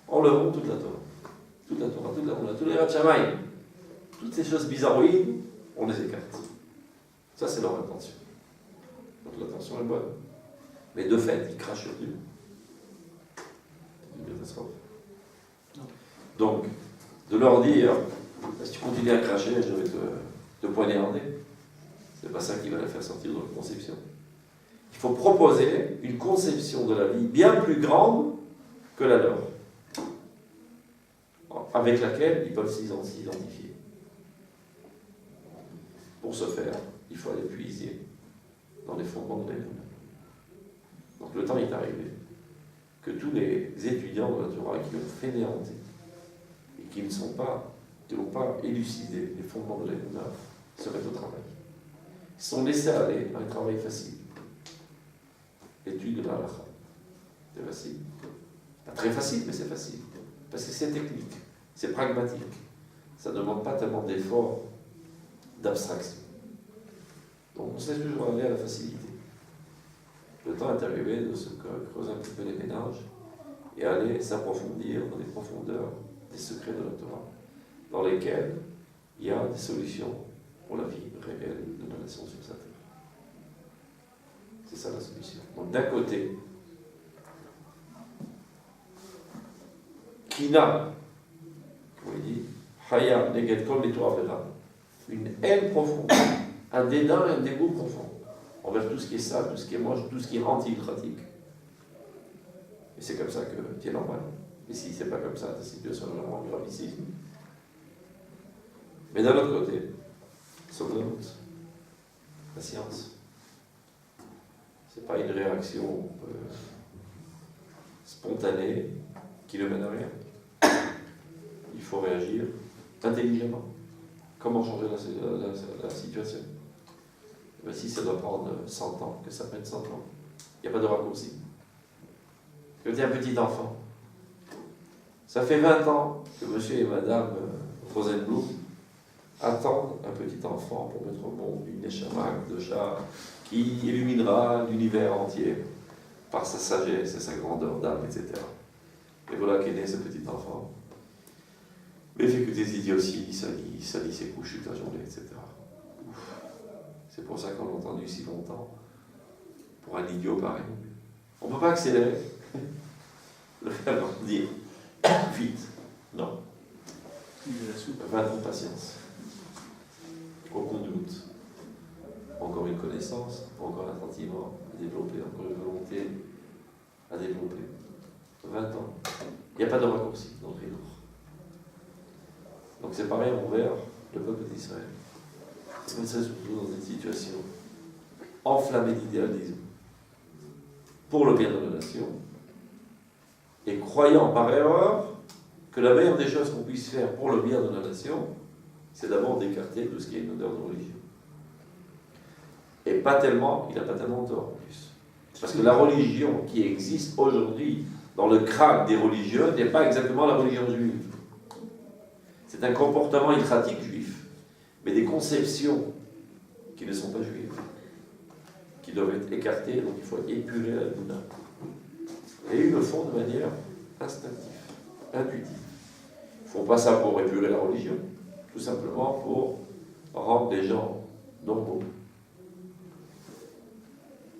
Speaker 1: On leur rend toute la Torah. Toute la Torah, toute la Torah, tous les Ratchamaï. Toutes ces choses bizarroïdes, on les écarte. Ça, c'est leur intention. Donc l'intention est bonne. Mais de fait, ils crachent sur Dieu. C'est une catastrophe. Donc, de leur dire, si tu continues à cracher, je vais te poignarder. C'est pas ça qui va les faire sortir de leur conception. Il faut proposer une conception de la vie bien plus grande que la leur, avec laquelle ils peuvent s'identifier. Pour ce faire, il faut aller puiser dans les fondements de l'Élément. Donc le temps est arrivé que tous les étudiants de la Torah qui ont fainéanté et qui n'ont pas élucidé les fondements de l'Élément se mettent au travail. Ils sont laissés aller à un travail facile. Étude de la halakha. C'est facile. Pas très facile, mais c'est facile. Parce que c'est technique, c'est pragmatique. Ça ne demande pas tellement d'efforts d'abstraction. Donc on sait toujours aller à la facilité. Le temps est arrivé de se creuser un petit peu les ménages et aller s'approfondir dans les profondeurs des secrets de la Torah, dans lesquels il y a des solutions pour la vie réelle de la nation sur sa terre. C'est ça la solution. Donc d'un côté, Kina, comme il dit, Haya, Neged Kol Mitorah Vera, une haine profonde, un dédain et un dégoût profond envers tout ce qui est sale, tout ce qui est moche, tout ce qui est anti-pratique. Et c'est comme ça que tu es normal. Et si c'est pas comme ça, ta situation est vraiment gravissime. Mais d'un autre côté, sauve la science. Ce n'est pas une réaction spontanée qui ne mène à rien. Il faut réagir intelligemment. Comment changer la situation? Ben, si ça doit prendre 100 ans, que ça prenne 100 ans. Il n'y a pas de raccourci. Quand tu es un petit enfant, ça fait 20 ans que monsieur et madame Rosenblum attendent un petit enfant pour mettre au monde une échamarque de chat qui illuminera l'univers entier par sa sagesse et sa grandeur d'âme, etc. Et voilà qu'est né ce petit enfant. Mais il fait que des idioties, il salit ses couches toute la journée, etc. Ouf. C'est pour ça qu'on l'a entendu si longtemps. Pour un idiot pareil. On ne peut pas accélérer. Le faire leur dire vite. Non. 20 ans de patience. Aucun doute. Encore une connaissance, encore un sentiment à développer, encore une volonté à développer. 20 ans. Il n'y a pas de raccourci dans le rideau. Donc c'est pareil envers le peuple d'Israël. C'est surtout dans une situation enflammée d'idéalisme pour le bien de la nation et croyant par erreur que la meilleure des choses qu'on puisse faire pour le bien de la nation, c'est d'abord d'écarter tout ce qui est une odeur de religion. Et pas tellement, il n'a pas tellement tort en plus. Parce que la religion qui existe aujourd'hui dans le crâne des religieux n'est pas exactement la religion juive. C'est un comportement ilkratique juif, mais des conceptions qui ne sont pas juives, qui doivent être écartées, donc il faut épurer la Douna. Et ils le font de manière instinctive, intuitive. Ils ne font pas ça pour épurer la religion, tout simplement pour rendre les gens normaux.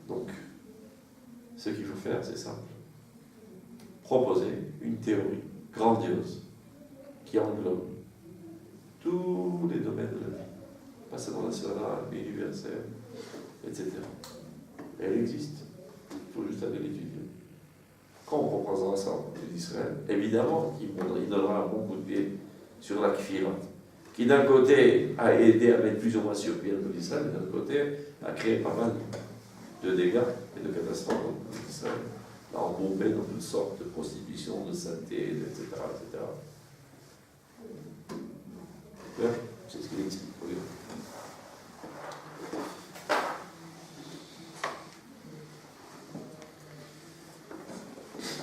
Speaker 1: Donc, ce qu'il faut faire, c'est simple. Proposer une théorie grandiose qui englobe tous les domaines de la vie, pas seulement national, mais universel, etc. Et elle existe, il faut juste aller l'étudier. Quand on proposera ça d'Israël, évidemment il donnera un bon coup de pied sur la kfira, qui d'un côté a aidé à mettre plus ou moins sur pied le peuple d'Israël, mais d'un autre côté a créé pas mal de dégâts et de catastrophes dans le peuple d'Israël, l'a embourbé dans toutes sortes de prostitution, de saleté, etc. etc. Ouais, c'est ce qu'il explique.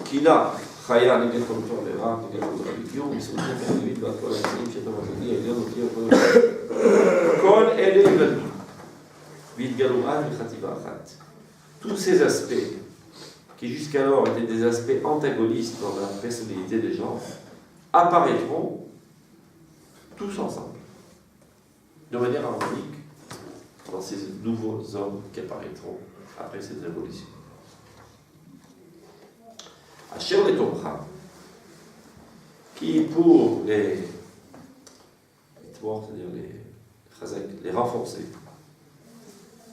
Speaker 1: Kila, Chaya, נגד כל טוב לרע, נגד כל הביקיור, מסעודים והנביאים ועד כל האמצעים שאתה מפני העליון אותי כל אלה יבלו והתגלו עד בחטיבה אחת. Tous ces aspects qui jusqu'alors étaient des aspects antagonistes dans la personnalité des gens apparaîtront tous ensemble, de manière harmonique, dans ces nouveaux hommes qui apparaîtront après cette révolution. Asher les Torah, qui pour les c'est-à-dire les renforcer,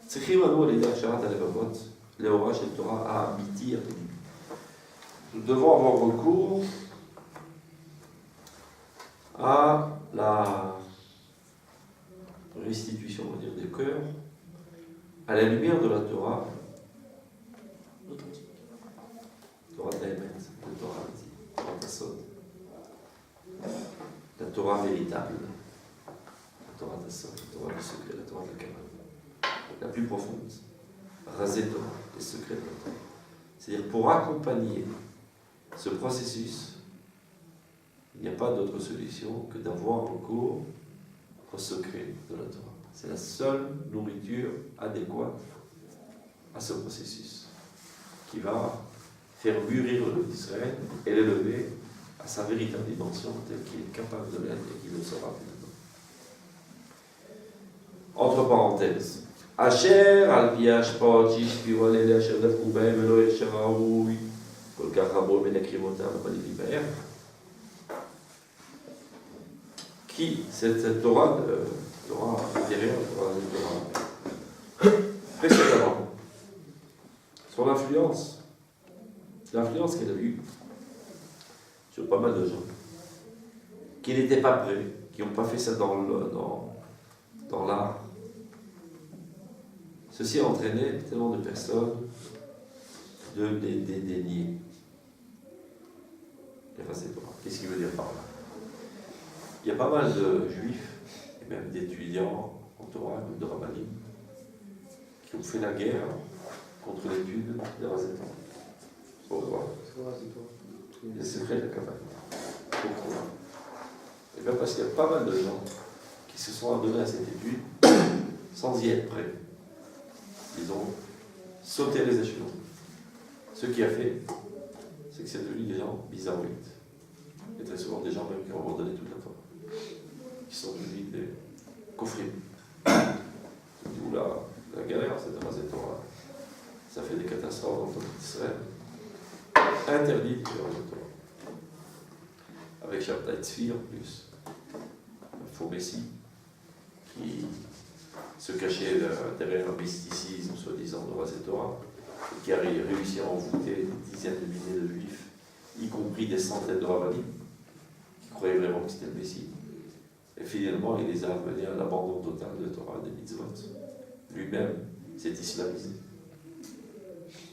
Speaker 1: צריכים לנו על ידי הכשרת הלבבות להוראה של תורה האמיתי הפנימי. Nous devons avoir recours à la restitution, on va dire, des cœurs à la lumière de la Torah authentique. Torah d'Aïmet, la Torah authentique, Torah Tassod, la Torah véritable, la Torah Tassod, la Torah du secret, la Torah de la Kabbalah, la plus profonde, raser Torah, les secrets de la Torah. C'est-à-dire pour accompagner ce processus, il n'y a pas d'autre solution que d'avoir recours au secret de la Torah. C'est la seule nourriture adéquate à ce processus qui va faire mûrir le peuple d'Israël et l'élever à sa véritable dimension telle qu'il est capable de l'être et qu'il le sera finalement. Entre parenthèses, Asher al pi hashpot shishpiu al אלה אשר דבקו בהם ולא ישר ראוי כל כך רבו מנקרים אותם ומניבים בהם. Qui, cette Torah, Torah intérieure, Torah précédemment, sur l'influence qu'elle a eue sur pas mal de gens, qui n'étaient pas prêts, qui n'ont pas fait ça dans l'art, Ceci a entraîné tellement de personnes de les dédaigner. Qu'est-ce qu'il veut dire par là? Il y a pas mal de juifs, et même d'étudiants en Torah, de rabbinim, qui ont fait la guerre contre l'étude des Razetan. Pourquoi? Les secrets de la Kabbalah. Pourquoi? Et bien parce qu'il y a pas mal de gens qui se sont adonnés à cette étude sans y être prêts. Ils ont sauté les échelons. Ce qui a fait, c'est que c'est devenu des gens bizarroïdes. Et très souvent des gens même qui ont abandonné toute la Torah. Qui sont devenus des coffrets. D'où la galère, cette race de Torah. Ça fait des catastrophes dans toute Israël. Interdit de faire de Torah. Avec Shabtai Tzvi en plus. Un faux messie qui se cachait derrière un mysticisme soi-disant de race de Torah. Et qui a réussi à envoûter des dizaines de milliers de juifs, y compris des centaines de rabbinim, qui croyaient vraiment que c'était le Messie. Et finalement, il les a amenés à l'abandon total de Torah et des mitzvot. Lui-même s'est islamisé.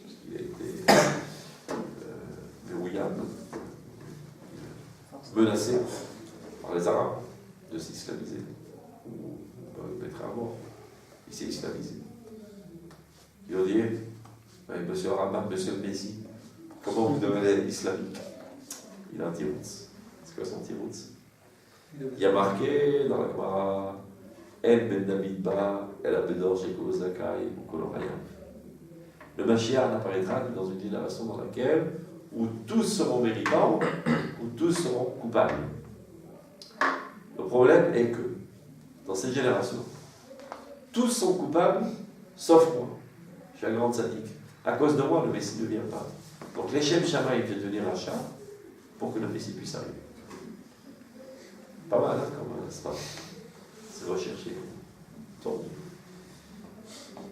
Speaker 1: Parce qu'il a été verrouillable, menacé par les Arabes de s'islamiser, ou le mettre à mort. Il s'est islamisé. Il a dit, monsieur Rabbin, monsieur le Messie, comment vous devenez islamique? Il a un tiroutz. C'est quoi son tiroutz? Il y a marqué dans la Gemara, El Ben David Ba, El Abedor Sheko Zakai, ou Kolorayam. Le Mashiach n'apparaîtra que dans une génération dans laquelle, où tous seront méritants, où tous seront coupables. Le problème est que, dans cette génération, tous sont coupables, sauf moi. Je suis un grand sadique. À cause de moi, le Messie ne vient pas. Donc, l'Echem Shamaï fait devenir un chat pour que le Messie puisse arriver. Pas mal, hein, comme n'est-ce pas? C'est recherché. Tant mieux.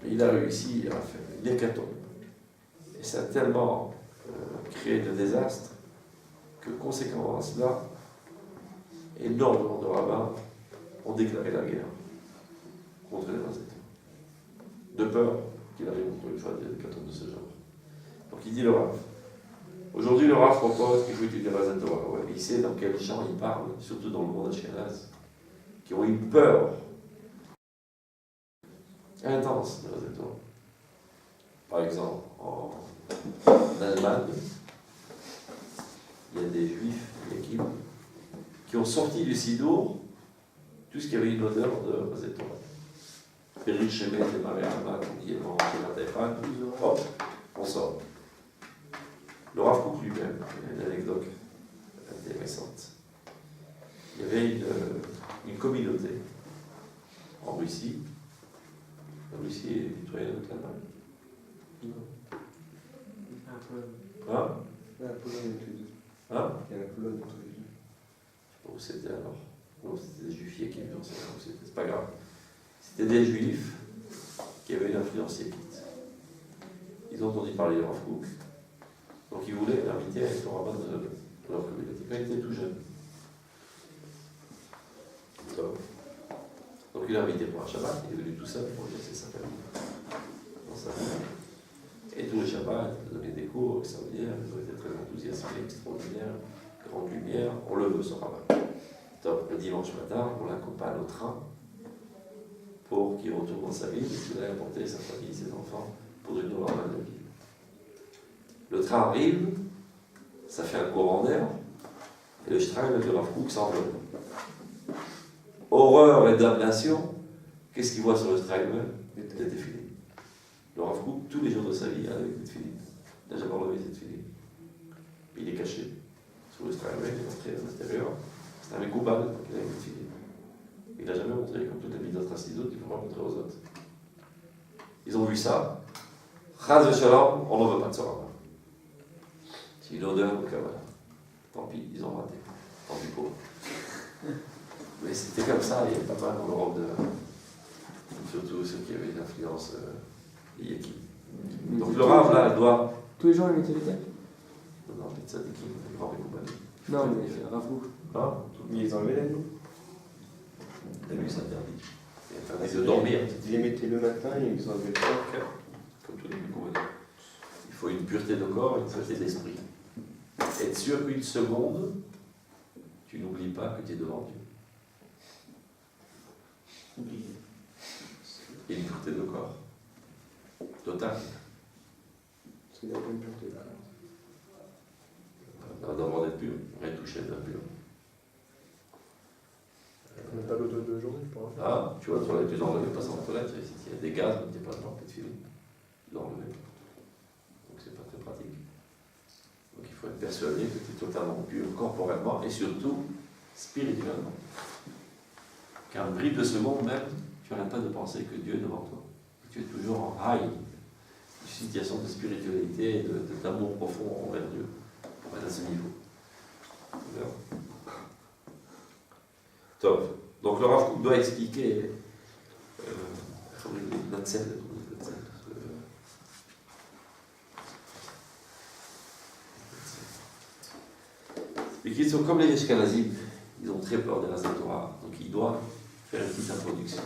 Speaker 1: Mais il a réussi à faire une hécatombe. Et ça a tellement créé de désastres que, conséquemment à cela, énormément de rabbins ont déclaré la guerre contre les Razetan. De peur qu'il arrive encore une fois des hécatombes de ce genre. Donc il dit le Rav. Aujourd'hui, le Rav propose qu'il faut étudier la Razetan. Ouais, il sait dans quel champ il parle, surtout dans le monde ashkénaze, qui ont eu peur intense de la Razetan. Par exemple, en Allemagne, il y a des juifs, des équipes, qui ont sorti du Sidour tout ce qui avait une odeur de Razetan. Péric Shemet et Marie Alma, qui est dans la Taïfan, hop, on sort. Le Rav Kook lui-même, il y a une anecdote intéressante. Il y avait une communauté en Russie. La Russie est nettoyée avec l'Allemagne. Hein?
Speaker 3: La Pologne entre les deux.
Speaker 1: Hein?
Speaker 3: Il y a la Pologne entre les deux.
Speaker 1: Où c'était alors? Non, c'était des juifs qui vivaient ensemble, c'est pas grave. C'était des juifs qui avaient une influence yékite. Ils ont entendu parler de Rav Kook, donc ils voulaient l'inviter à être le rabbin de leur communauté quand il était tout jeune. Donc il l'a invité pour un Shabbat, il est venu tout seul pour laisser sa famille dans sa famille. Et tous les Shabbats, il donnait des cours extraordinaires, ils ont été très enthousiasmés, extraordinaires, grande lumière, on le veut ce rabbin. Donc le dimanche matin, on l'accompagne au train pour qu'il retourne dans sa ville, parce qu'il a apporté sa famille, ses enfants, pour devenir le rabbin de la ville. Le train arrive, ça fait un courant d'air, et le Shtreim de Rav Kook s'envole. Horreur et damnation, qu'est-ce qu'il voit sur le Shtreim? Des défilés. Le Rav Kook, tous les jours de sa vie, avec des défilés. Il n'a jamais enlevé ses défilés. Il est caché sur le Shtreim, il est entré à l'intérieur. C'est un mec coupable, donc il a des défilés. Il n'a jamais montré, comme toutes les mitzvot chassidotes, il ne faut pas montrer aux autres. Ils ont vu ça. Chaz v'shalom, on n'en veut pas de ce rabbin. C'est une odeur de Kabbalah. Tant pis, ils ont raté. Tant pis pour eux. Mais c'était comme ça, il y avait pas mal en Europe, surtout ceux qui avaient une influence yéki. Donc le Rav, là, doit.
Speaker 3: Tous les gens ils mettaient les têtes?
Speaker 1: Non, les tzadikim, les grands Mekoubali.
Speaker 3: Non, mais Rav Kook.
Speaker 1: Ah,
Speaker 2: Mais ils enlevaient la nuit.
Speaker 1: la nuit, c'est interdit. C'est interdit de dormir.
Speaker 4: Vous les mettez le matin et ils ont le soir.
Speaker 1: Comme tous les mucoïdes. Il faut une pureté de corps et une pureté d'esprit. Être sûr qu'une seconde, tu n'oublies pas que tu es devant Dieu. Et une pureté de corps. Totale.
Speaker 4: C'est la bonne pureté.
Speaker 1: D'abord d'être pur, rien toucher d'impur.
Speaker 4: On n'a pas l'eau de journée, je pense.
Speaker 1: Ah, tu vois, la toilette, tu dois enlever, pas sans toilette, il y a des gaz, mais tu n'es pas dedans, tu es filé. Tu dois enlever. Donc c'est pas très pratique. Donc il faut être persuadé que tu es totalement pur corporellement et surtout spirituellement. Car un bride de seconde même, tu n'arrêtes pas de penser que Dieu est devant toi. Et tu es toujours en high, une situation de spiritualité et d'amour profond envers Dieu, pour être à ce niveau. Top. Donc le Rav Kook doit expliquer et qu'ils sont comme les Ashkenazim, ils ont très peur de la Torah, donc il doit faire une petite introduction.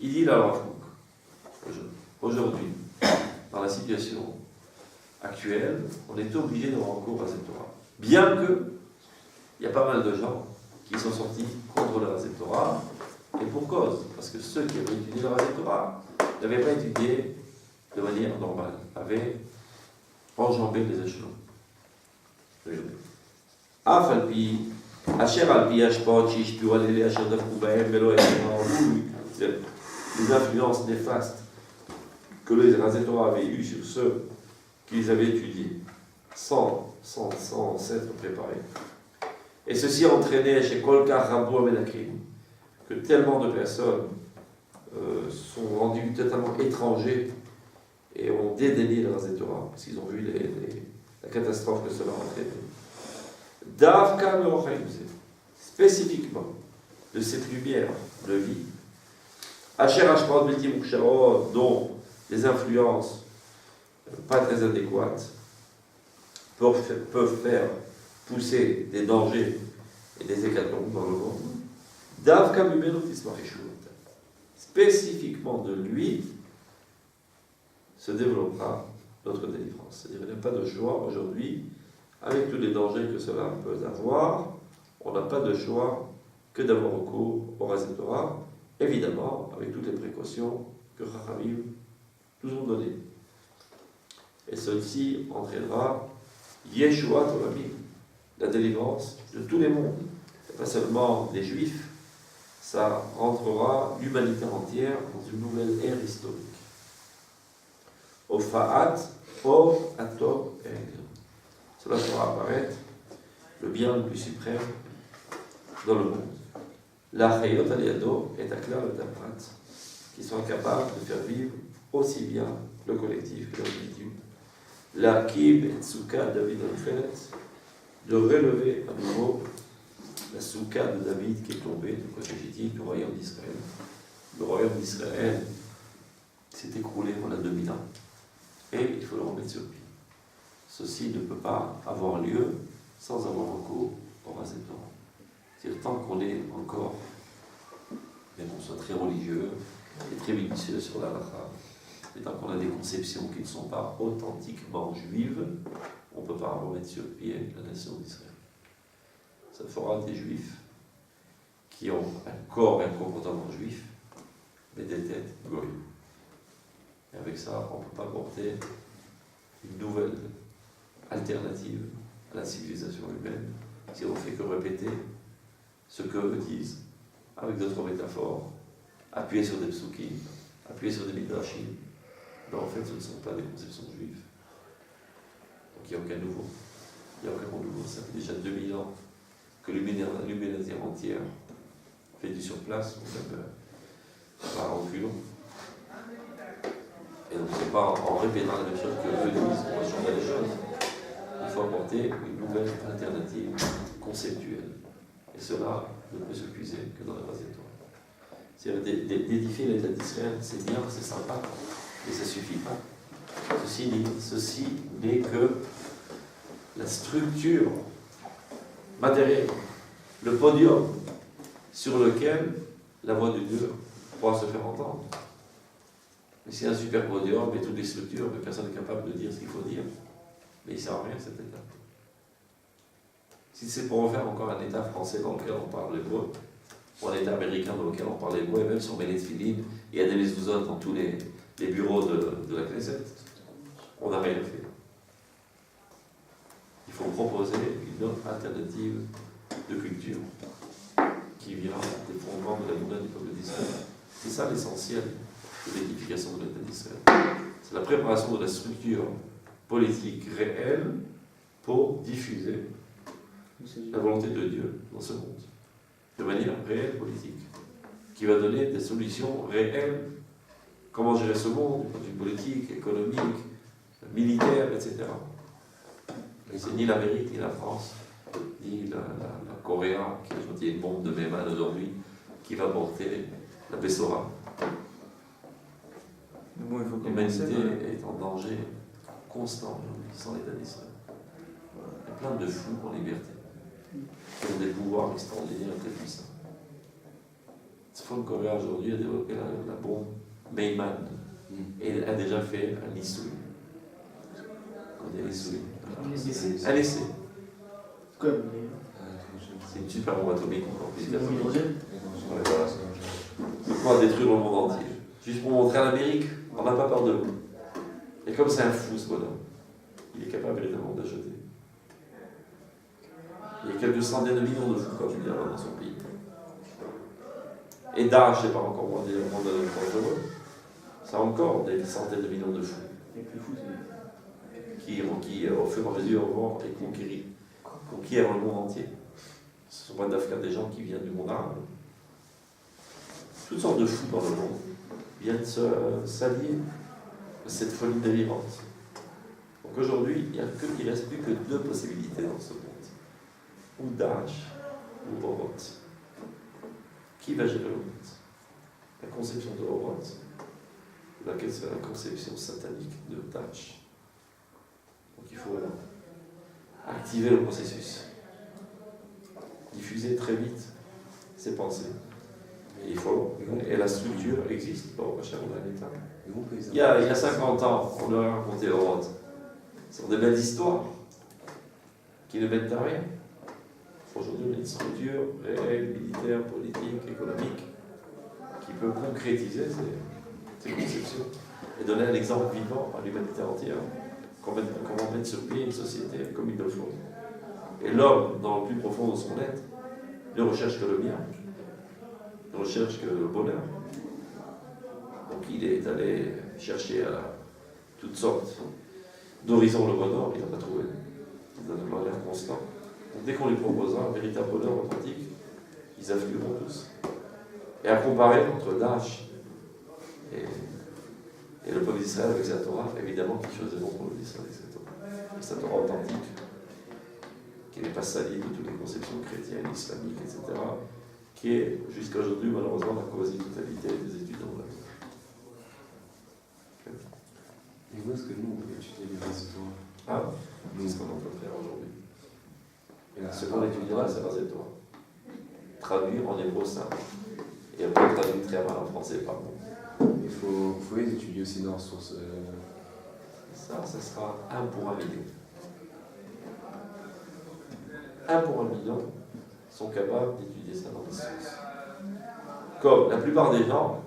Speaker 1: Il dit là, Rav Kook, aujourd'hui, dans la situation actuelle, on est obligé de recours à cette Torah. Bien que il y a pas mal de gens qui sont sortis contre le Raset Torah, et pour cause, parce que ceux qui avaient étudié le Raset Torah n'avaient pas étudié de manière normale, avaient enjambé les échelons. אף על פי, אשר על פי השפעות שהשפיעו על אלה אשר דבקו בהם ולא האמינו, les influences néfastes que les Raset Torah avaient eues sur ceux qui les avaient étudiés, sans s'être préparés. Et ceci a entraîné chez Kolkar Rabo Amenakrim que tellement de personnes sont rendues totalement étrangers et ont dédaigné le Raset Torah parce qu'ils ont vu la catastrophe que cela a entraîné. Davka Merochaim, spécifiquement de cette lumière de vie, Asher Ashpad Beti Muksharot, dont les influences pas très adéquates peuvent faire pousser des dangers et des hécatombes dans le monde. Davka Mimenu Tismach Yeshuot. Spécifiquement de lui se développera notre délivrance. C'est-à-dire qu'il n'y a pas de choix aujourd'hui, avec tous les dangers que cela peut avoir, on n'a pas de choix que d'avoir recours au Raset Torah, évidemment avec toutes les précautions que Chachamim nous ont données. Et ceci entraînera Yeshua Tolamim, la délivrance de tous les mondes, et pas seulement des Juifs, ça rentrera l'humanité entière dans une nouvelle ère historique. Ofa'at, Or, Atom, et cela fera apparaître le bien le plus suprême dans le monde. La Chayot Aliado est à clair le Taprat, qui sont capables de faire vivre aussi bien le collectif que l'individu. La Kib et Tsuka David Alfred, de relever à nouveau la Souka de David qui est tombée du côté du royaume d'Israël. Le royaume d'Israël s'est écroulé pendant 2000 ans et il faut le remettre sur pied. Ceci ne peut pas avoir lieu sans avoir recours au Raset Torah. C'est-à-dire tant qu'on est encore, même qu'on soit très religieux et très minutieux sur la halakha, et tant qu'on a des conceptions qui ne sont pas authentiquement juives, on ne peut pas remettre sur pied la nation d'Israël. Ça fera des juifs qui ont un corps et un comportement juif, mais des têtes goy. Et avec ça, on ne peut pas porter une nouvelle alternative à la civilisation humaine si on ne fait que répéter ce que eux disent avec d'autres métaphores, appuyer sur des psukim, appuyer sur des midrashim. Mais en fait, ce ne sont pas des conceptions juives. Donc il n'y a aucun nouveau. Il n'y a aucun nouveau. Ça fait déjà 2000 ans que l'humanité entière fait du surplace, on même par reculons. Et donc c'est pas en répétant la même chose que eux disent, on va changer les choses. Il faut apporter une nouvelle alternative conceptuelle. Et cela ne peut se puiser que dans le Raset Torah. C'est-à-dire d'édifier l'État d'Israël, c'est bien, c'est sympa, mais ça ne suffit pas. Ceci n'est que la structure matérielle, le podium sur lequel la voix de Dieu pouvoir se faire entendre. Mais s'il y a un super podium et toutes les structures, mais personne n'est capable de dire ce qu'il faut dire, mais il ne sert à rien cet État. Si c'est pour refaire encore un État français dans lequel on parle l'hébreu, ou un État américain dans lequel on parle l'hébreu, et même si on met les tefilines, il y a des mezuzot dans tous les bureaux de la Knesset, on n'a rien fait. Il faut proposer une autre alternative de culture qui vient des fondements de la Mouna du peuple d'Israël. C'est ça l'essentiel de l'édification de l'État d'Israël. C'est la préparation de la structure politique réelle pour diffuser la volonté de Dieu dans ce monde, de manière réelle politique, qui va donner des solutions réelles. Comment gérer ce monde, du point de vue politique, économique, militaire, etc. Et c'est ni l'Amérique, ni la France, ni la Corée, qui a sorti une bombe de mes mains aujourd'hui, qui va porter la Bessora.
Speaker 3: Bon, il faut
Speaker 1: L'humanité
Speaker 3: commencer.
Speaker 1: est en danger constant aujourd'hui, sans l'État d'Israël. Il y a plein de fous en liberté, qui ont des pouvoirs extraordinaires et très puissants. Tzfon Corée aujourd'hui a développé la bombe Mayman, et elle a déjà fait un Nisui. On dit Nisui. Un essai.
Speaker 2: Comme
Speaker 1: C'est une super bombe atomique encore plus
Speaker 2: les hydrogène.
Speaker 1: Ouais, voilà. De quoi détruire le monde entier. Juste pour montrer à l'Amérique, on n'a pas peur de vous. Et comme c'est un fou ce bonhomme, il est capable véritablement de jeter. Il y a quelques centaines de millions de fous, comme je dis, dans son pays. Et Daesh, c'est pas encore moins dangereux. Ça a encore des centaines de millions de fous
Speaker 2: Les plus fous, c'est.
Speaker 1: qui au fur et à mesure, vont conquérir le monde entier. Ce ne sont pas d'Afrique des gens qui viennent du monde arabe. Toutes sortes de fous dans le monde viennent s'allier à cette folie délirante. Donc aujourd'hui, il ne reste plus que deux possibilités dans ce monde. Ou Daesh, ou Orot. Qui va gérer le monde? La conception de Orot, laquelle sera la conception satanique de Daesh. Donc il faut activer le processus. Diffuser très vite ses pensées. Et la structure existe. Bon, cher, on a un État. Il y a 50 ans, on leur a raconté Orot. Ce sont des belles histoires qui ne mènent à rien. Aujourd'hui, on a une structure réelle, militaire, politique, économique, qui peut concrétiser ces conceptions et donner un exemple vivant à l'humanité entière. Comment mettre sur pied une société comme il le faut. Et l'homme, dans le plus profond de son être, ne recherche que le bien, ne recherche que le bonheur. Donc il est allé chercher à toutes sortes d'horizons le bonheur, il n'a pas trouvé. Il a de bonheur constant. Donc dès qu'on lui proposera un véritable bonheur authentique, ils afflueront tous. Et à comparer entre Daesh et le peuple d'Israël avec sa Torah, évidemment quelque chose de bon pour le peuple d'Israël avec sa Torah. Et sa Torah authentique, qui n'est pas salie de toutes les conceptions chrétiennes, islamiques, etc., qui est jusqu'à aujourd'hui malheureusement la quasi-totalité des étudiants de la Torah.
Speaker 5: Et où est-ce que nous, on peut étudier les réseaux?
Speaker 1: Ah, c'est ce qu'on est en train de faire aujourd'hui.
Speaker 5: Et là,
Speaker 1: Ce qu'on étudiera, c'est la Torah. Traduire en hébreu simple. Et après, traduire très mal en français, pardon.
Speaker 5: il faut les étudier aussi dans source.
Speaker 1: Ça sera 1 pour 1 million. 1 pour 1 million sont capables d'étudier ça dans les sources. Comme la plupart des gens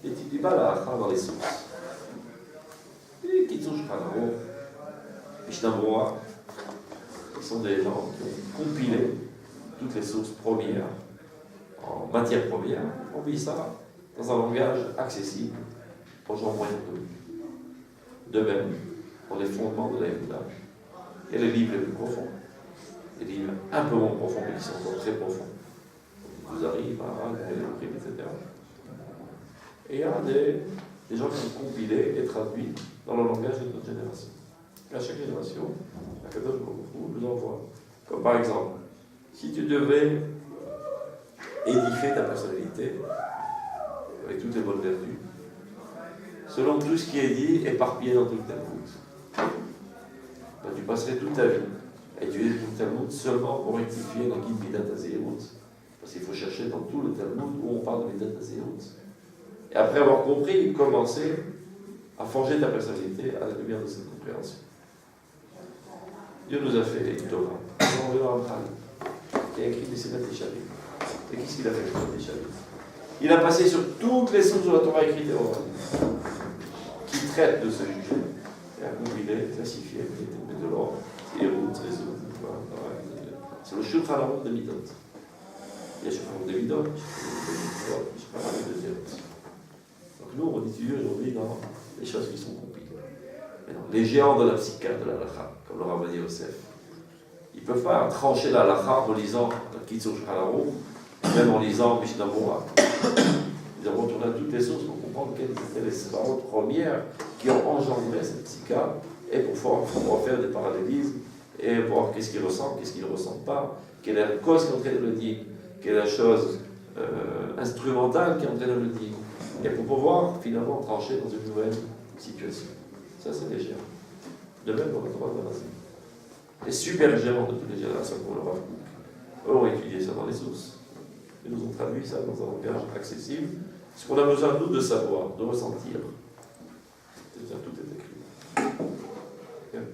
Speaker 1: n'étudient pas la halakha dans les sources. Et qui touchent Hanaro, Mishnah, ce sont des gens qui ont compilé toutes les sources premières en matière première, on vit ça dans un langage accessible aux gens moyens connus. De même, pour les fondements de la Yehuda, il y a les livres les plus profonds, des livres un peu moins profonds, mais qui sont encore très profonds. Vous arrivez, etc. Et il y a des gens qui ont compilé et traduit dans le langage de notre génération. Et à chaque génération, la Kadosh Baruch Hu nous envoie. Comme par exemple, si tu devais édifier ta personnalité avec toutes les bonnes vertus, selon tout ce qui est dit, éparpillé dans tout le Talmud, ben, tu passerais toute ta vie à étudier tout le Talmud seulement pour rectifier la guide Midat HaZehirut. Parce qu'il faut chercher dans tout le Talmud où on parle de Midat HaZehirut. Et après avoir compris, commencer à forger ta personnalité à la lumière de cette compréhension. Dieu nous a fait les Torah. On veut en parler. Il a écrit des Sénat des Chavis. Et qu'est-ce qu'il a fait avec les Chavis? Il a passé sur toutes les sources de la Torah écrites et orales qui traitent de ce sujet. Et a compilé, classifié, mis de l'ordre, et routes, réseaux. C'est le Shulchan Aruch de Midot. Il y a Shulchan Aruch de Midot, Shulchan Aruch de Zéot. Donc nous, on étudie aujourd'hui dans les choses qui sont compilées. Maintenant, les géants de la psychiatre de la halakha, comme le Rav Yosef, ils ne peuvent pas trancher la halakha en lisant le Kitzur Shulchan Aruch, même en lisant Mishnah Mora. Nous avons retourné à toutes les sources pour comprendre quelles étaient les sévarotes premières qui ont engendré cette psychiatre et pour pouvoir faire des parallélismes et voir qu'est-ce qu'il ressent, qu'est-ce qu'il ne ressent pas, quelle est la cause qui est en train de le dire, quelle est la chose instrumentale qui est en train de le dire, et pour pouvoir finalement trancher dans une nouvelle situation. Ça, c'est les géants. De même dans la Torah de la Nation. Les super géants de toutes les générations, comme le Rav Kook, eux ont étudié ça dans les sources. Ils nous ont traduit ça dans un langage accessible, ce qu'on a besoin, nous, de savoir, de ressentir. Tout est écrit. Okay.